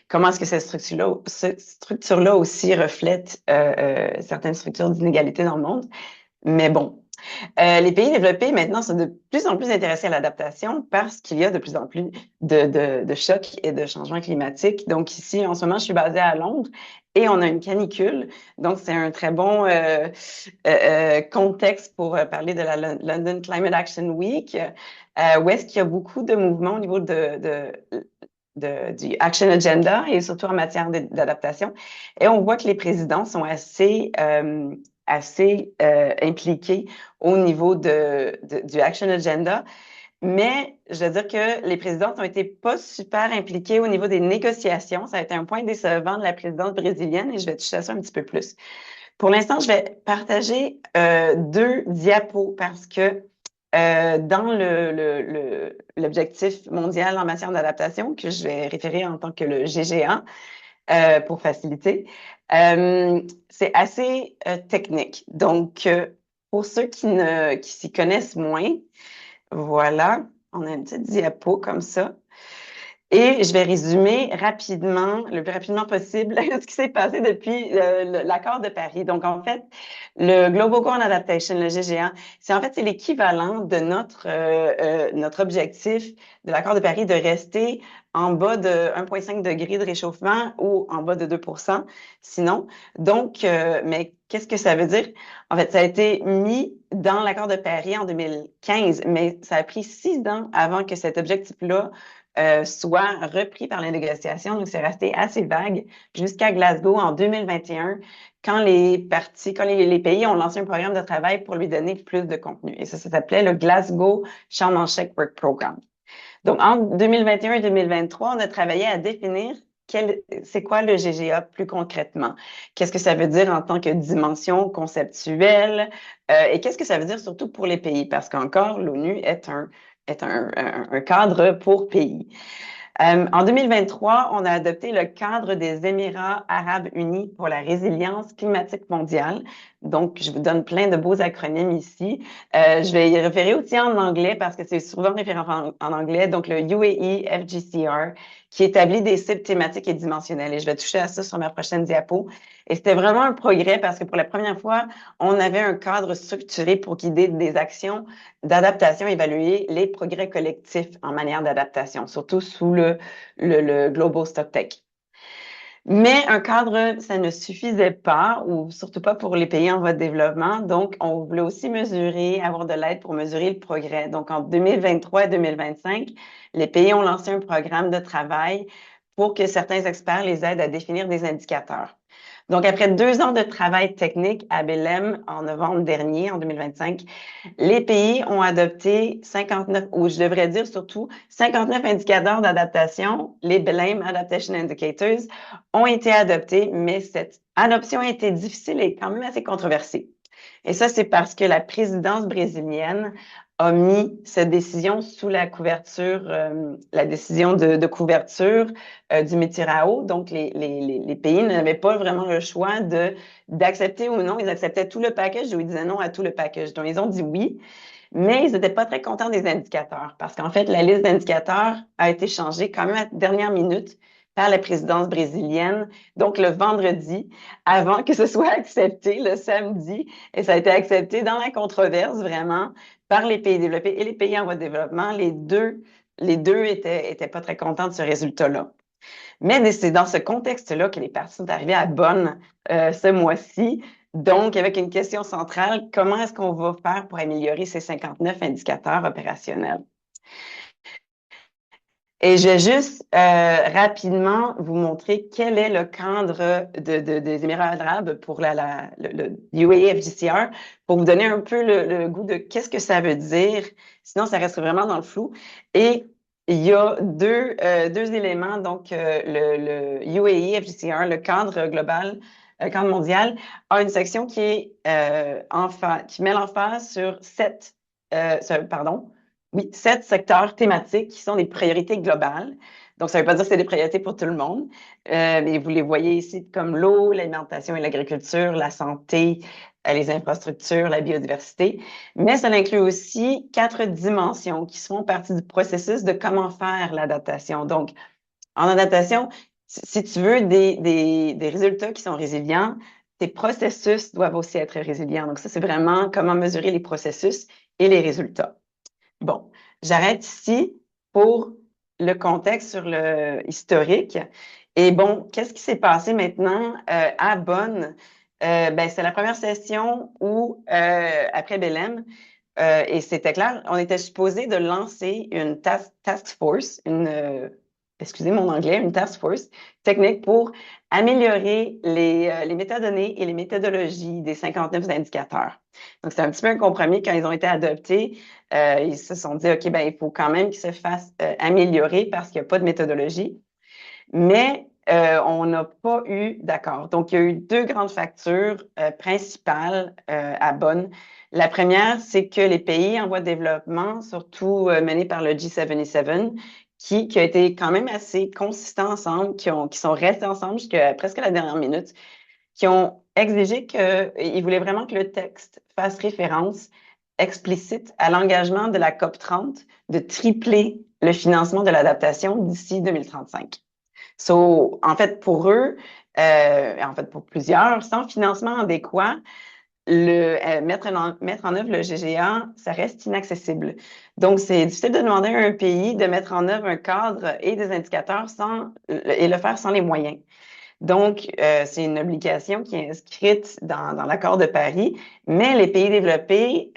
comment est-ce que cette structure-là aussi reflète certaines structures d'inégalité dans le monde. Mais bon, les pays développés maintenant sont de plus en plus intéressés à l'adaptation parce qu'il y a de plus en plus de chocs et de changements climatiques. Donc ici, en ce moment, je suis basée à Londres et on a une canicule. Donc c'est un très bon contexte pour parler de la London Climate Action Week, où est-ce qu'il y a beaucoup de mouvements au niveau du Action Agenda et surtout en matière d'adaptation. Et on voit que les présidents sont assez impliqués au niveau du Action Agenda. Mais je veux dire que les présidentes ont été pas super impliquées au niveau des négociations. Ça a été un point décevant de la présidence brésilienne et je vais toucher à ça un petit peu plus. Pour l'instant, je vais partager 2 diapos parce que dans l'objectif mondial en matière d'adaptation, que je vais référer en tant que le GGA pour faciliter, c'est assez technique. Donc, pour ceux qui s'y connaissent moins, voilà, on a une petite diapo comme ça. Et je vais résumer rapidement, le plus rapidement possible, ce qui s'est passé depuis l'accord de Paris. Donc, en fait, le Global Goal on Adaptation, le GGA, c'est l'équivalent de notre objectif de l'accord de Paris de rester en bas de 1,5 degrés de réchauffement ou en bas de 2%, sinon. Donc, mais qu'est-ce que ça veut dire? En fait, ça a été mis dans l'accord de Paris en 2015, mais ça a pris 6 ans avant que cet objectif-là soit repris par les négociations. Donc, c'est resté assez vague jusqu'à Glasgow en 2021, quand les pays ont lancé un programme de travail pour lui donner plus de contenu. Et ça s'appelait le Glasgow Sharm el-Sheikh Work Programme. Donc, en 2021 et 2023, on a travaillé à définir c'est quoi le GGA plus concrètement? Qu'est-ce que ça veut dire en tant que dimension conceptuelle? Et qu'est-ce que ça veut dire surtout pour les pays? Parce qu'encore, l'ONU est un cadre pour pays. En 2023, on a adopté le cadre des Émirats arabes unis pour la résilience climatique mondiale. Donc, je vous donne plein de beaux acronymes ici. Je vais y référer aussi en anglais parce que c'est souvent référé en anglais. Donc, le UAE FGCR qui établit des cibles thématiques et dimensionnelles. Et je vais toucher à ça sur ma prochaine diapo. Et c'était vraiment un progrès parce que pour la première fois, on avait un cadre structuré pour guider des actions d'adaptation, évaluer les progrès collectifs en manière d'adaptation, surtout sous le Global Stocktake. Mais un cadre, ça ne suffisait pas, ou surtout pas pour les pays en voie de développement. Donc, on voulait aussi avoir de l'aide pour mesurer le progrès. Donc, en 2023 et 2025, les pays ont lancé un programme de travail pour que certains experts les aident à définir des indicateurs. Donc, après 2 ans de travail technique à Belém en novembre dernier, en 2025, les pays ont adopté 59, ou je devrais dire surtout 59 indicateurs d'adaptation, les Belém Adaptation Indicators, ont été adoptés, mais cette adoption a été difficile et quand même assez controversée. Et ça, c'est parce que la présidence brésilienne a mis cette décision sous la couverture, la décision de couverture du Metirao. Donc, les pays n'avaient pas vraiment le choix d'accepter ou non. Ils acceptaient tout le package ou ils disaient non à tout le package. Donc, ils ont dit oui, mais ils n'étaient pas très contents des indicateurs parce qu'en fait, la liste d'indicateurs a été changée quand même à la dernière minute par la présidence brésilienne, donc le vendredi, avant que ce soit accepté le samedi. Et ça a été accepté dans la controverse, vraiment, par les pays développés et les pays en voie de développement. Les deux étaient pas très contents de ce résultat-là. Mais c'est dans ce contexte-là que les partis sont arrivés à Bonn ce mois-ci. Donc, avec une question centrale, comment est-ce qu'on va faire pour améliorer ces 59 indicateurs opérationnels? Et je vais juste rapidement vous montrer quel est le cadre des Émirats arabes pour le UAE FGCR pour vous donner un peu le goût de qu'est-ce que ça veut dire. Sinon, ça reste vraiment dans le flou. Et il y a deux éléments. Donc, le UAE FGCR, le cadre global, le cadre mondial, a une section qui est qui met l'emphase sur 7 secteurs thématiques qui sont des priorités globales. Donc, ça ne veut pas dire que c'est des priorités pour tout le monde, mais vous les voyez ici comme l'eau, l'alimentation et l'agriculture, la santé, les infrastructures, la biodiversité. Mais ça inclut aussi 4 dimensions qui font partie du processus de comment faire l'adaptation. Donc, en adaptation, si tu veux des résultats qui sont résilients, tes processus doivent aussi être résilients. Donc, ça, c'est vraiment comment mesurer les processus et les résultats. Bon, j'arrête ici pour le contexte sur le historique. Et bon, qu'est-ce qui s'est passé maintenant à Bonn? C'est la première session où, après Belém, et c'était clair, on était supposé de lancer une task force, excusez mon anglais, une task force technique pour améliorer les métadonnées et les méthodologies des 59 indicateurs. Donc, c'est un petit peu un compromis. Quand ils ont été adoptés, ils se sont dit, OK, ben, il faut quand même qu'ils se fassent améliorer parce qu'il n'y a pas de méthodologie. Mais on n'a pas eu d'accord. Donc, il y a eu deux grandes factures principales à Bonn. La première, c'est que les pays en voie de développement, surtout menés par le G77, qui a été quand même assez consistants ensemble, qui sont restés ensemble jusqu'à presque la dernière minute, qui ont exigé qu'ils voulaient vraiment que le texte fasse référence explicite à l'engagement de la COP 30 de tripler le financement de l'adaptation d'ici 2035. So, en fait, pour eux, en fait, pour plusieurs, sans financement adéquat, mettre en œuvre le GGA, ça reste inaccessible. Donc, c'est difficile de demander à un pays de mettre en œuvre un cadre et des indicateurs et le faire sans les moyens. Donc, c'est une obligation qui est inscrite dans l'accord de Paris, mais les pays développés,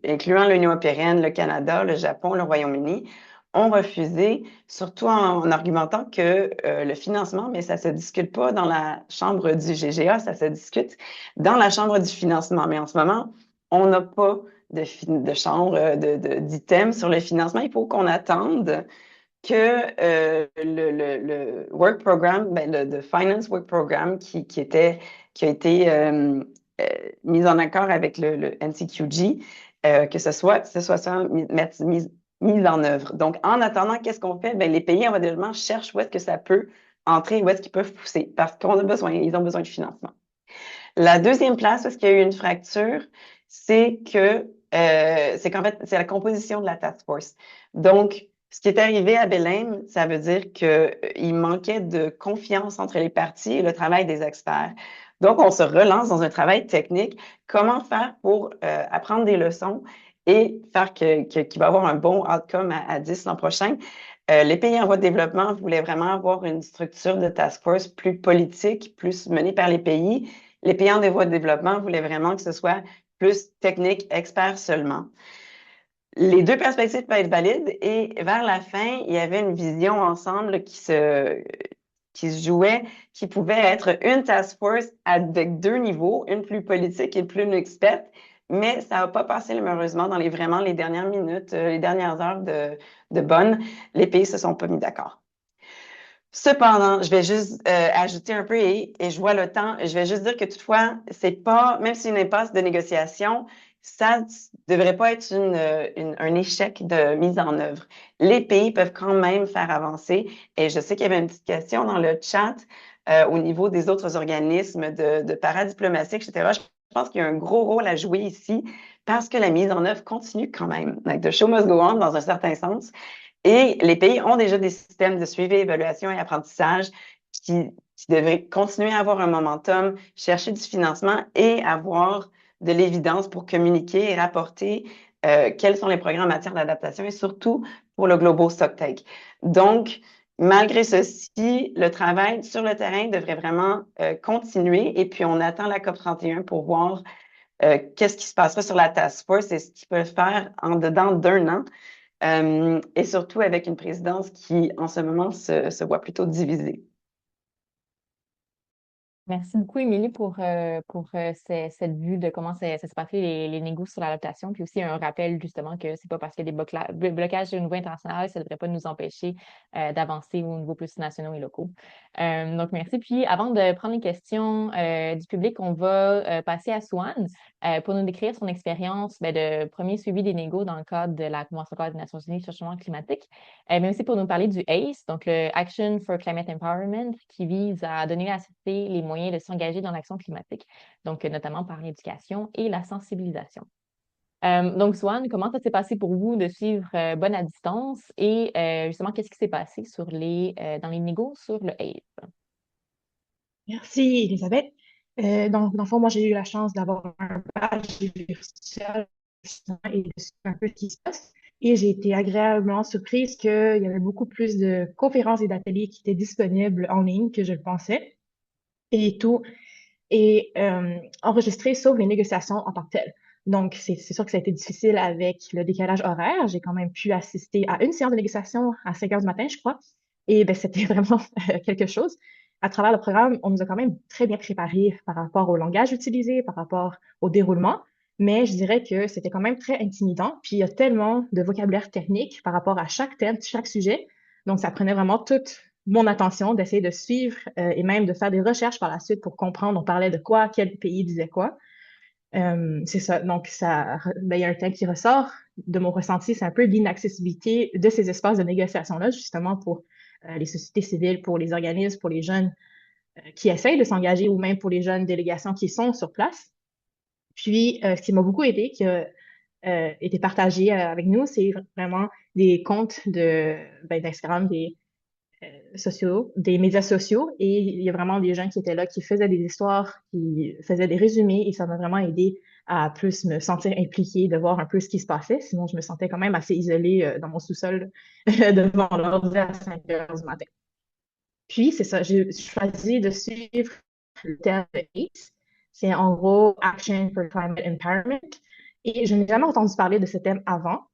incluant l'Union européenne, le Canada, le Japon, le Royaume-Uni, ont refusé, surtout en argumentant que le financement, mais ça se discute pas dans la chambre du GGA, ça se discute dans la chambre du financement. Mais en ce moment, on n'a pas de chambre d'items sur le financement. Il faut qu'on attende que le work program, ben, le Finance Work Program qui a été mis en accord avec le NCQG, que ce soit ça mis en œuvre. Donc, en attendant, qu'est-ce qu'on fait? Ben, les pays en voie de développement cherchent où est-ce que ça peut entrer, où est-ce qu'ils peuvent pousser, parce qu'ils ont besoin de financement. La deuxième place où est-ce qu'il y a eu une fracture, c'est qu'en fait, c'est la composition de la task force. Donc, ce qui est arrivé à Belém, ça veut dire qu'il manquait de confiance entre les parties et le travail des experts. Donc, on se relance dans un travail technique. Comment faire pour apprendre des leçons et faire qu'il va y avoir un bon outcome à 10 l'an prochain? Les pays en voie de développement voulaient vraiment avoir une structure de task force plus politique, plus menée par les pays. Les pays en voie de développement voulaient vraiment que ce soit plus technique, expert seulement. Les deux perspectives peuvent être valides et vers la fin, il y avait une vision ensemble qui se jouait, qui pouvait être une task force avec deux niveaux, une plus politique et plus une experte, mais ça n'a pas passé malheureusement dans les dernières minutes, les dernières heures de Bonn. Les pays se sont pas mis d'accord. Cependant, je vais juste ajouter un peu et je vois le temps. Je vais juste dire que toutefois, c'est pas, même si une impasse de négociation, ça devrait pas être un échec de mise en œuvre. Les pays peuvent quand même faire avancer. Et je sais qu'il y avait une petite question dans le chat au niveau des autres organismes de paradiplomatie, etc. Je pense qu'il y a un gros rôle à jouer ici parce que la mise en œuvre continue quand même. Like, the show must go on dans un certain sens. Et les pays ont déjà des systèmes de suivi, évaluation et apprentissage qui devraient continuer à avoir un momentum, chercher du financement et avoir de l'évidence pour communiquer et rapporter quels sont les programmes en matière d'adaptation et surtout pour le Global Stocktake. Donc, malgré ceci, le travail sur le terrain devrait vraiment continuer et puis on attend la COP 31 pour voir qu'est-ce qui se passera sur la task force et ce qu'ils peuvent faire en dedans d'un an. Et surtout avec une présidence qui, en ce moment, se voit plutôt divisée. Merci beaucoup, Émilie, pour cette vue de comment ça s'est passé les négociations sur l'adaptation, puis aussi un rappel justement que c'est pas parce qu'il y a des blocages au niveau international, ça ne devrait pas nous empêcher d'avancer au niveau plus nationaux et locaux. Donc, merci. Puis, avant de prendre les questions du public, on va passer à Swan pour nous décrire son expérience de premier suivi des négos dans le cadre de la Convention des Nations Unies sur le changement climatique, mais aussi pour nous parler du ACE, donc le Action for Climate Empowerment, qui vise à donner à la société les moyens de s'engager dans l'action climatique, donc notamment par l'éducation et la sensibilisation. Donc, Swan, comment ça s'est passé pour vous de suivre Bonne à distance et justement, qu'est-ce qui s'est passé dans les négos sur le ACE? Merci, Elisabeth. Donc, dans le fond, moi, j'ai eu la chance d'avoir un badge virtuel et de suivre un peu ce qui se passe. Et j'ai été agréablement surprise qu'il y avait beaucoup plus de conférences et d'ateliers qui étaient disponibles en ligne que je le pensais. Et tout est enregistré, sauf les négociations en tant que telles. Donc, c'est sûr que ça a été difficile avec le décalage horaire. J'ai quand même pu assister à une séance de négociation à 5 heures du matin, je crois. Et ben, c'était vraiment quelque chose. À travers le programme, on nous a quand même très bien préparés par rapport au langage utilisé, par rapport au déroulement, mais je dirais que c'était quand même très intimidant. Puis il y a tellement de vocabulaire technique par rapport à chaque thème, chaque sujet. Donc, ça prenait vraiment toute mon attention d'essayer de suivre et même de faire des recherches par la suite pour comprendre on parlait de quoi, quel pays disait quoi. C'est ça. Donc, ben, il y a un thème qui ressort de mon ressenti, c'est un peu l'inaccessibilité de ces espaces de négociation-là, justement pour les sociétés civiles, pour les organismes, pour les jeunes qui essayent de s'engager ou même pour les jeunes délégations qui sont sur place. Puis, ce qui m'a beaucoup aidé, qui a été partagé avec nous, c'est vraiment des comptes ben, d'Instagram, sociaux, des médias sociaux. Et il y a vraiment des gens qui étaient là, qui faisaient des histoires, qui faisaient des résumés. Et ça m'a vraiment aidé à plus me sentir impliquée, de voir un peu ce qui se passait. Sinon, je me sentais quand même assez isolée dans mon sous-sol devant l'ordi à 5 heures du matin. Puis, c'est ça, j'ai choisi de suivre le terme de ACE. C'est en gros Action for Climate Empowerment. Et je n'ai jamais entendu parler de ce thème avant.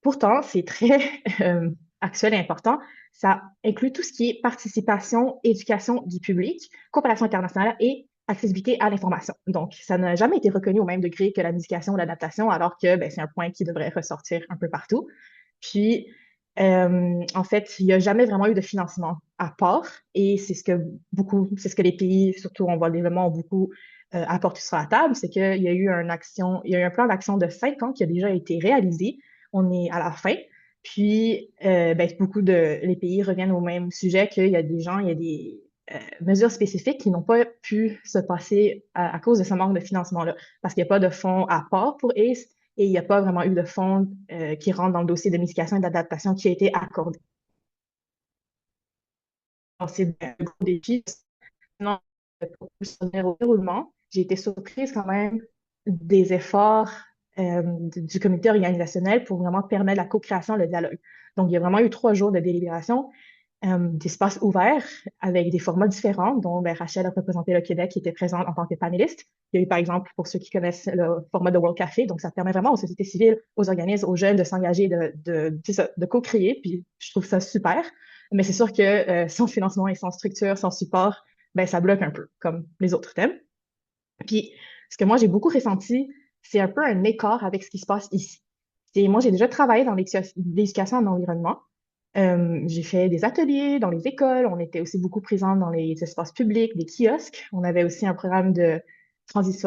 Pourtant, c'est très actuel et important. Ça inclut tout ce qui est participation, éducation du public, coopération internationale et accessibilité à l'information. Donc, ça n'a jamais été reconnu au même degré que la médication ou l'adaptation, alors que ben, c'est un point qui devrait ressortir un peu partout. Puis, en fait, il n'y a jamais vraiment eu de financement à part et c'est ce que les pays, surtout en voie de développement, ont beaucoup apporté sur la table, c'est qu'il y a eu il y a eu un plan d'action de 5 ans qui a déjà été réalisé. On est à la fin. Puis, ben, les pays reviennent au même sujet qu'il y a des gens, il y a des mesures spécifiques qui n'ont pas pu se passer à cause de ce manque de financement-là, parce qu'il n'y a pas de fonds à part pour ACE et il n'y a pas vraiment eu de fonds qui rentrent dans le dossier de mitigations et d'adaptation qui a été accordé. Alors, c'est un gros défi. Sinon, pour revenir au déroulement, j'ai été surprise quand même des efforts du comité organisationnel pour vraiment permettre la co-création, le dialogue. Donc, il y a vraiment eu 3 jours de délibération d'espaces ouverts avec des formats différents, dont ben, Rachel a représenté le Québec qui était présente en tant que panéliste. Il y a eu, par exemple, pour ceux qui connaissent le format de World Café, donc ça permet vraiment aux sociétés civiles, aux organismes, aux jeunes de s'engager, de co-créer, puis je trouve ça super. Mais c'est sûr que sans financement et sans structure, sans support, ben, ça bloque un peu, comme les autres thèmes. Puis, ce que moi, j'ai beaucoup ressenti, c'est un peu un écart avec ce qui se passe ici. Moi, j'ai déjà travaillé dans l'éducation en environnement. J'ai fait des ateliers dans les écoles. On était aussi beaucoup présents dans les espaces publics, des kiosques. On avait aussi un programme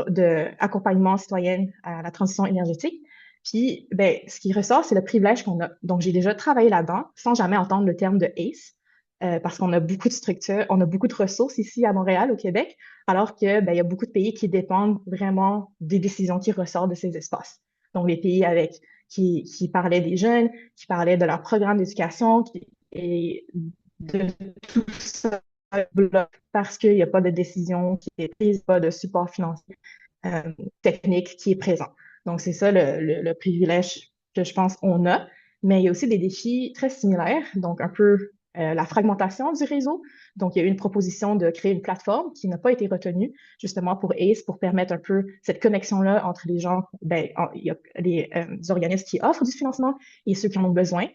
d'accompagnement citoyen à la transition énergétique. Puis, ben, ce qui ressort, c'est le privilège qu'on a. Donc, j'ai déjà travaillé là-dedans sans jamais entendre le terme de ACE, parce qu'on a beaucoup de structures, on a beaucoup de ressources ici à Montréal, au Québec, alors que, ben, il y a beaucoup de pays qui dépendent vraiment des décisions qui ressortent de ces espaces. Donc, les pays qui parlaient des jeunes, qui parlaient de leur programme d'éducation, et de tout ça parce qu'il n'y a pas de décision qui est prise, pas de support financier technique qui est présent. Donc, c'est ça le privilège que je pense qu'on a. Mais il y a aussi des défis très similaires, donc un peu la fragmentation du réseau. Donc, il y a eu une proposition de créer une plateforme qui n'a pas été retenue, justement pour ACE, pour permettre un peu cette connexion-là entre les gens, ben, il y a les organismes qui offrent du financement et ceux qui en ont besoin.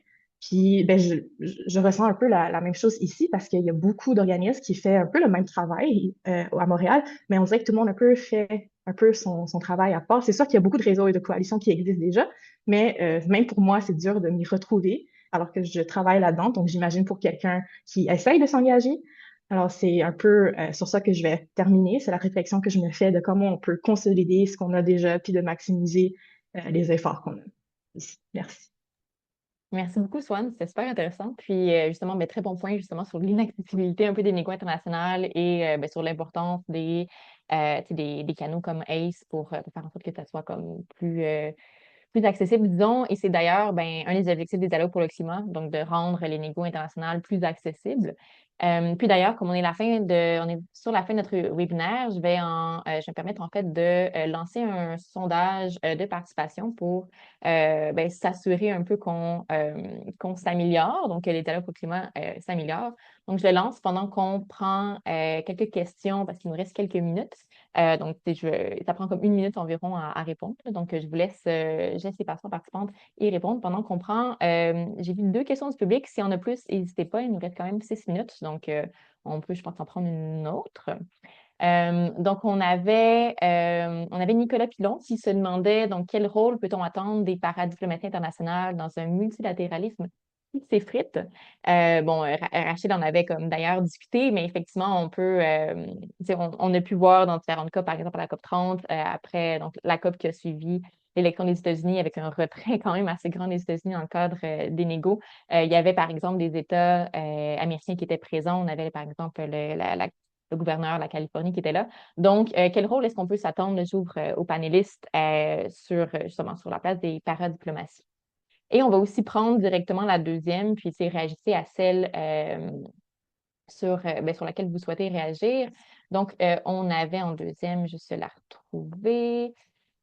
Puis, ben, je ressens un peu la même chose ici parce qu'il y a beaucoup d'organismes qui font un peu le même travail à Montréal, mais on dirait que tout le monde un peu fait un peu son travail à part. C'est sûr qu'il y a beaucoup de réseaux et de coalitions qui existent déjà, mais même pour moi, c'est dur de m'y retrouver alors que je travaille là-dedans. Donc, j'imagine pour quelqu'un qui essaye de s'engager. Alors, c'est un peu sur ça que je vais terminer. C'est la réflexion que je me fais de comment on peut consolider ce qu'on a déjà, puis de maximiser les efforts qu'on a ici. Merci. Merci beaucoup, Swan. C'était super intéressant. Puis, justement, ben, très bon point justement sur l'inaccessibilité un peu des négos internationales et ben, sur l'importance tu sais, des canaux comme ACE pour faire en sorte que ça soit comme plus accessible, disons. Et c'est d'ailleurs ben, un des objectifs des dialogues pour le climat, donc de rendre les négos internationales plus accessibles. Puis d'ailleurs, comme on est sur la fin de notre webinaire, je vais me permettre en fait de lancer un sondage de participation pour s'assurer un peu qu'on s'améliore, donc que les dialogues au climat s'améliorent. Donc, je le lance pendant qu'on prend quelques questions parce qu'il nous reste quelques minutes. Donc, ça prend comme 1 minute environ à répondre. Donc, je laisse les participantes y répondre pendant qu'on prend. J'ai vu 2 questions du public. S'il y en a plus, n'hésitez pas. Il nous reste quand même 6 minutes. Donc, on peut, je pense, en prendre une autre. Donc, on avait Nicolas Pilon qui se demandait donc quel rôle peut-on attendre des paradiplomaties internationales dans un multilatéralisme qui s'effrite. Rachid en avait comme d'ailleurs discuté, mais effectivement, on a pu voir dans différentes COP, par exemple à la COP 30, après donc, la COP qui a suivi l'élection des États-Unis avec un retrait quand même assez grand des États-Unis dans le cadre des négos. Il y avait par exemple des États américains qui étaient présents. On avait par exemple le gouverneur de la Californie qui était là. Donc, quel rôle est-ce qu'on peut s'attendre, j'ouvre aux panélistes justement sur la place des paradiplomaties? Et on va aussi prendre directement la deuxième, puis réagissez à celle sur laquelle vous souhaitez réagir. Donc, on avait en deuxième, juste la retrouver.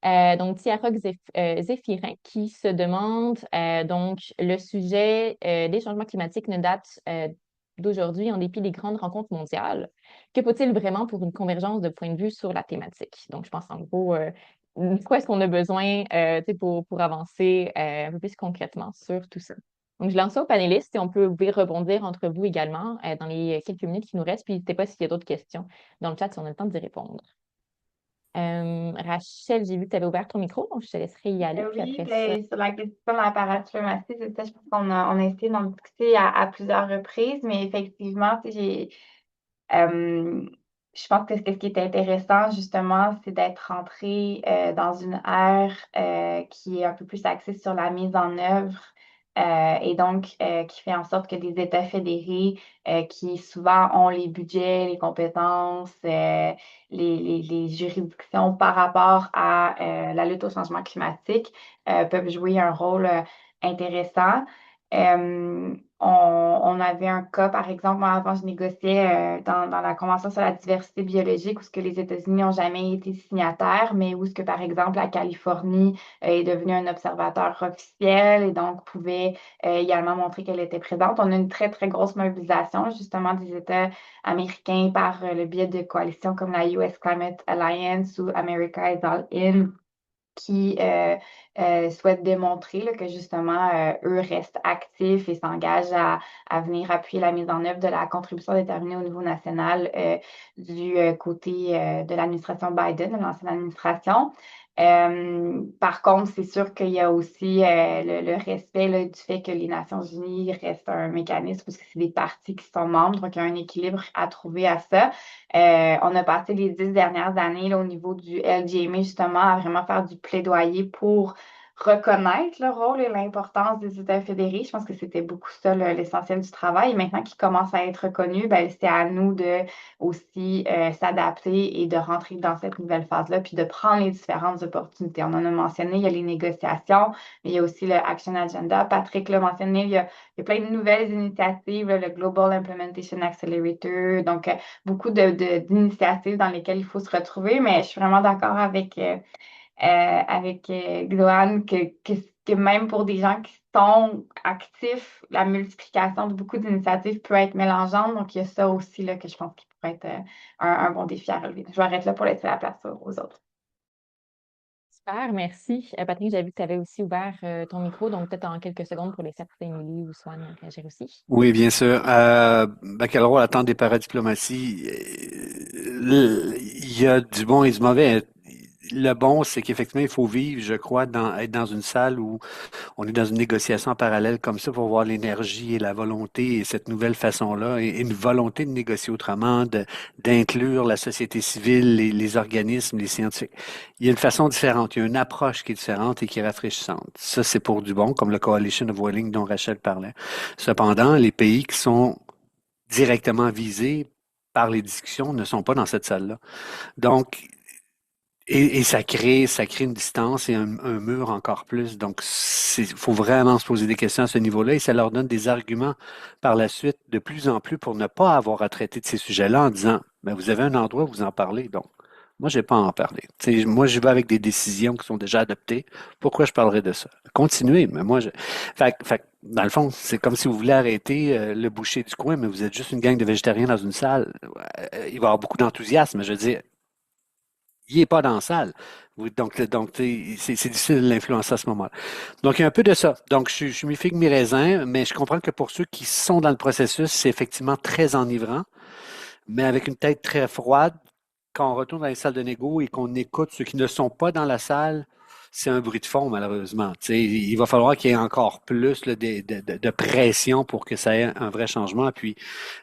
Donc, Tiara Zéphirin qui se demande, donc, le sujet des changements climatiques ne date d'aujourd'hui en dépit des grandes rencontres mondiales. Que faut-il vraiment pour une convergence de points de vue sur la thématique? Donc, je pense en gros, quoi est-ce qu'on a besoin pour avancer un peu plus concrètement sur tout ça? Donc, je lance ça aux panélistes et on peut rebondir entre vous également dans les quelques minutes qui nous restent. Puis, n'hésitez pas s'il y a d'autres questions dans le chat si on a le temps d'y répondre. Rachel, j'ai vu que tu avais ouvert ton micro, donc je te laisserai y aller. Puis Oui, après ça. sur la question de la paradiplomatie, c'est ça, je pense qu'on a essayé d'en discuter à plusieurs reprises, mais effectivement, tu sais, je pense que ce qui est intéressant, justement, c'est d'être rentré dans une ère qui est un peu plus axée sur la mise en œuvre et donc qui fait en sorte que des États fédérés qui souvent ont les budgets, les compétences, les juridictions par rapport à la lutte au changement climatique peuvent jouer un rôle intéressant. On avait un cas, par exemple, moi avant, je négociais dans la Convention sur la diversité biologique où ce que les États-Unis n'ont jamais été signataires, mais où ce que, par exemple, la Californie est devenue un observateur officiel et donc pouvait également montrer qu'elle était présente. On a une très, très grosse mobilisation, justement, des États américains par le biais de coalitions comme la US Climate Alliance ou America is All In qui souhaitent démontrer là, que justement, eux restent actifs et s'engagent à venir appuyer la mise en œuvre de la contribution déterminée au niveau national du côté de l'administration Biden, de l'ancienne administration. Par contre, c'est sûr qu'il y a aussi le respect là, du fait que les Nations unies restent un mécanisme parce que c'est des parties qui sont membres, donc il y a un équilibre à trouver à ça. On a passé les 10 dernières années là, au niveau du LGMA justement à vraiment faire du plaidoyer pour reconnaître le rôle et l'importance des États fédérés. Je pense que c'était beaucoup ça l'essentiel du travail. Et maintenant qu'ils commencent à être reconnus, ben, c'est à nous de aussi s'adapter et de rentrer dans cette nouvelle phase-là, puis de prendre les différentes opportunités. On en a mentionné, il y a les négociations, mais il y a aussi le Action Agenda. Patrick l'a mentionné, il y a plein de nouvelles initiatives, le Global Implementation Accelerator, donc beaucoup d'initiatives dans lesquelles il faut se retrouver, mais je suis vraiment d'accord avec Gloane que même pour des gens qui sont actifs, la multiplication de beaucoup d'initiatives peut être mélangeante. Donc, il y a ça aussi là, que je pense qui pourrait être un bon défi à relever. Je vais arrêter là pour laisser la place aux autres. Super, merci. Patrick, j'ai vu que tu avais aussi ouvert ton micro, donc peut-être en quelques secondes pour laisser Émilie ou Swan réagir aussi. Oui, bien sûr. Quel rôle attendre des paradiplomaties? Il y a du bon et du mauvais. Le bon, c'est qu'effectivement, il faut vivre, je crois, être dans une salle où on est dans une négociation en parallèle comme ça pour voir l'énergie et la volonté et cette nouvelle façon-là, et une volonté de négocier autrement, d'inclure la société civile, les organismes, les scientifiques. Il y a une façon différente, il y a une approche qui est différente et qui est rafraîchissante. Ça, c'est pour du bon, comme le Coalition of Willing dont Rachel parlait. Cependant, les pays qui sont directement visés par les discussions ne sont pas dans cette salle-là. Donc, Et ça crée une distance et un mur encore plus. Donc, il faut vraiment se poser des questions à ce niveau-là et ça leur donne des arguments par la suite de plus en plus pour ne pas avoir à traiter de ces sujets-là en disant, ben, vous avez un endroit où vous en parlez. Donc, moi, j'ai pas à en parler. Tu sais, moi, j'y vais avec des décisions qui sont déjà adoptées. Pourquoi je parlerais de ça? Continuez, mais moi, dans le fond, c'est comme si vous voulez arrêter le boucher du coin, mais vous êtes juste une gang de végétariens dans une salle. Il va y avoir beaucoup d'enthousiasme. Je veux dire, il n'est pas dans la salle. Donc c'est difficile de l'influencer à ce moment-là. Donc, il y a un peu de ça. Donc, je suis mi-figue, mi-raisin, mais je comprends que pour ceux qui sont dans le processus, c'est effectivement très enivrant, mais avec une tête très froide, quand on retourne dans les salles de négo et qu'on écoute ceux qui ne sont pas dans la salle, c'est un bruit de fond, malheureusement. Tu sais, il va falloir qu'il y ait encore plus là, de pression pour que ça ait un vrai changement. Puis,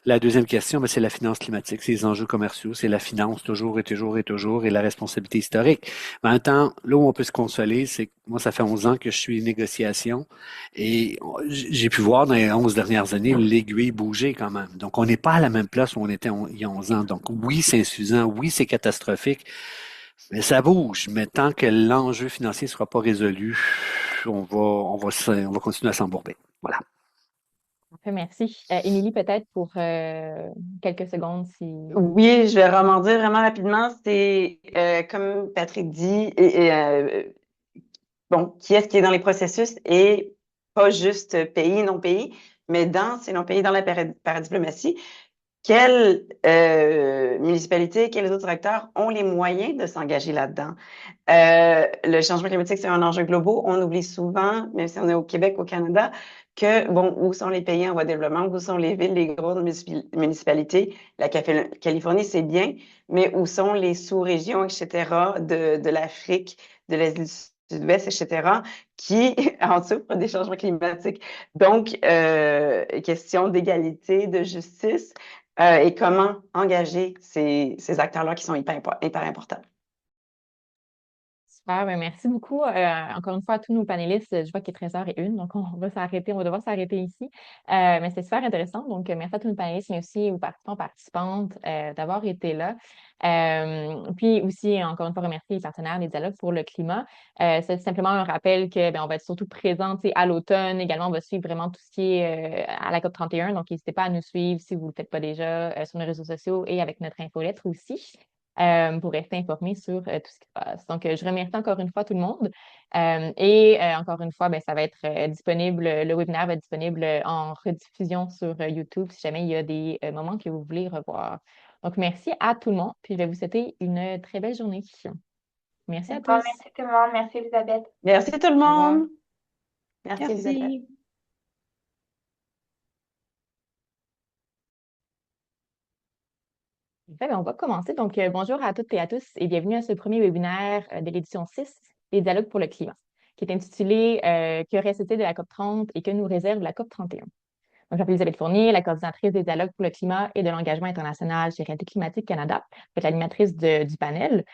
la deuxième question, ben, c'est la finance climatique, c'est les enjeux commerciaux, c'est la finance toujours et toujours et toujours et la responsabilité historique. Mais en même temps, là où on peut se consoler, c'est que moi, ça fait 11 ans que je suis négociation et j'ai pu voir dans les 11 dernières années l'aiguille bouger quand même. Donc, on n'est pas à la même place où on était il y a 11 ans. Donc, oui, c'est insuffisant, oui, c'est catastrophique, mais ça bouge. Mais tant que l'enjeu financier ne sera pas résolu, on va continuer à s'embourber. Voilà. Parfait, merci. Émilie, peut-être pour quelques secondes, si... Oui, je vais remonter vraiment rapidement. C'est comme Patrick dit, bon, qui est-ce qui est dans les processus et pas juste pays, non pays, mais dans ces non pays, dans la paradiplomatie. Quelles municipalités, quels autres acteurs ont les moyens de s'engager là-dedans? Le changement climatique, c'est un enjeu global. On oublie souvent, même si on est au Québec, au Canada, que, bon, où sont les pays en voie de développement, où sont les villes, les grosses municipalités? La Californie, c'est bien, mais où sont les sous-régions, etc., de l'Afrique, de l'Asie du Sud-Ouest, etc., qui en souffrent des changements climatiques? Donc, question d'égalité, de justice, et comment engager ces acteurs-là qui sont hyper importants. Super, ben merci beaucoup. Encore une fois, à tous nos panélistes, je vois qu'il est 13h01, donc on va s'arrêter, on va devoir s'arrêter ici. Mais c'est super intéressant. Donc, merci à tous nos panélistes, mais aussi aux participants, participantes d'avoir été là. Puis aussi, encore une fois, remercier les partenaires des dialogues pour le climat. C'est simplement un rappel que on va être surtout présent à l'automne. Également, on va suivre vraiment tout ce qui est à la COP 31. Donc, n'hésitez pas à nous suivre si vous ne le faites pas déjà sur nos réseaux sociaux et avec notre infolettre aussi. Pour rester informé sur tout ce qui se passe. Donc, je remercie encore une fois tout le monde. Encore une fois, ça va être disponible, le webinaire va être disponible en rediffusion sur YouTube si jamais il y a des moments que vous voulez revoir. Donc, merci à tout le monde, puis je vais vous souhaiter une très belle journée. Merci à tous. Merci tout le monde. Merci Elisabeth. Merci tout le Au revoir. monde. Merci, Elisabeth. Merci. On va commencer. Donc, bonjour à toutes et à tous et bienvenue à ce premier webinaire de l'édition 6, les dialogues pour le climat, qui est intitulé Que reste-t-il de la COP 30 et que nous réserve la COP 31? Donc, je m'appelle Isabelle Fournier, la coordinatrice des dialogues pour le climat et de l'engagement international chez Réalité climatique Canada. Je vais être l'animatrice du panel.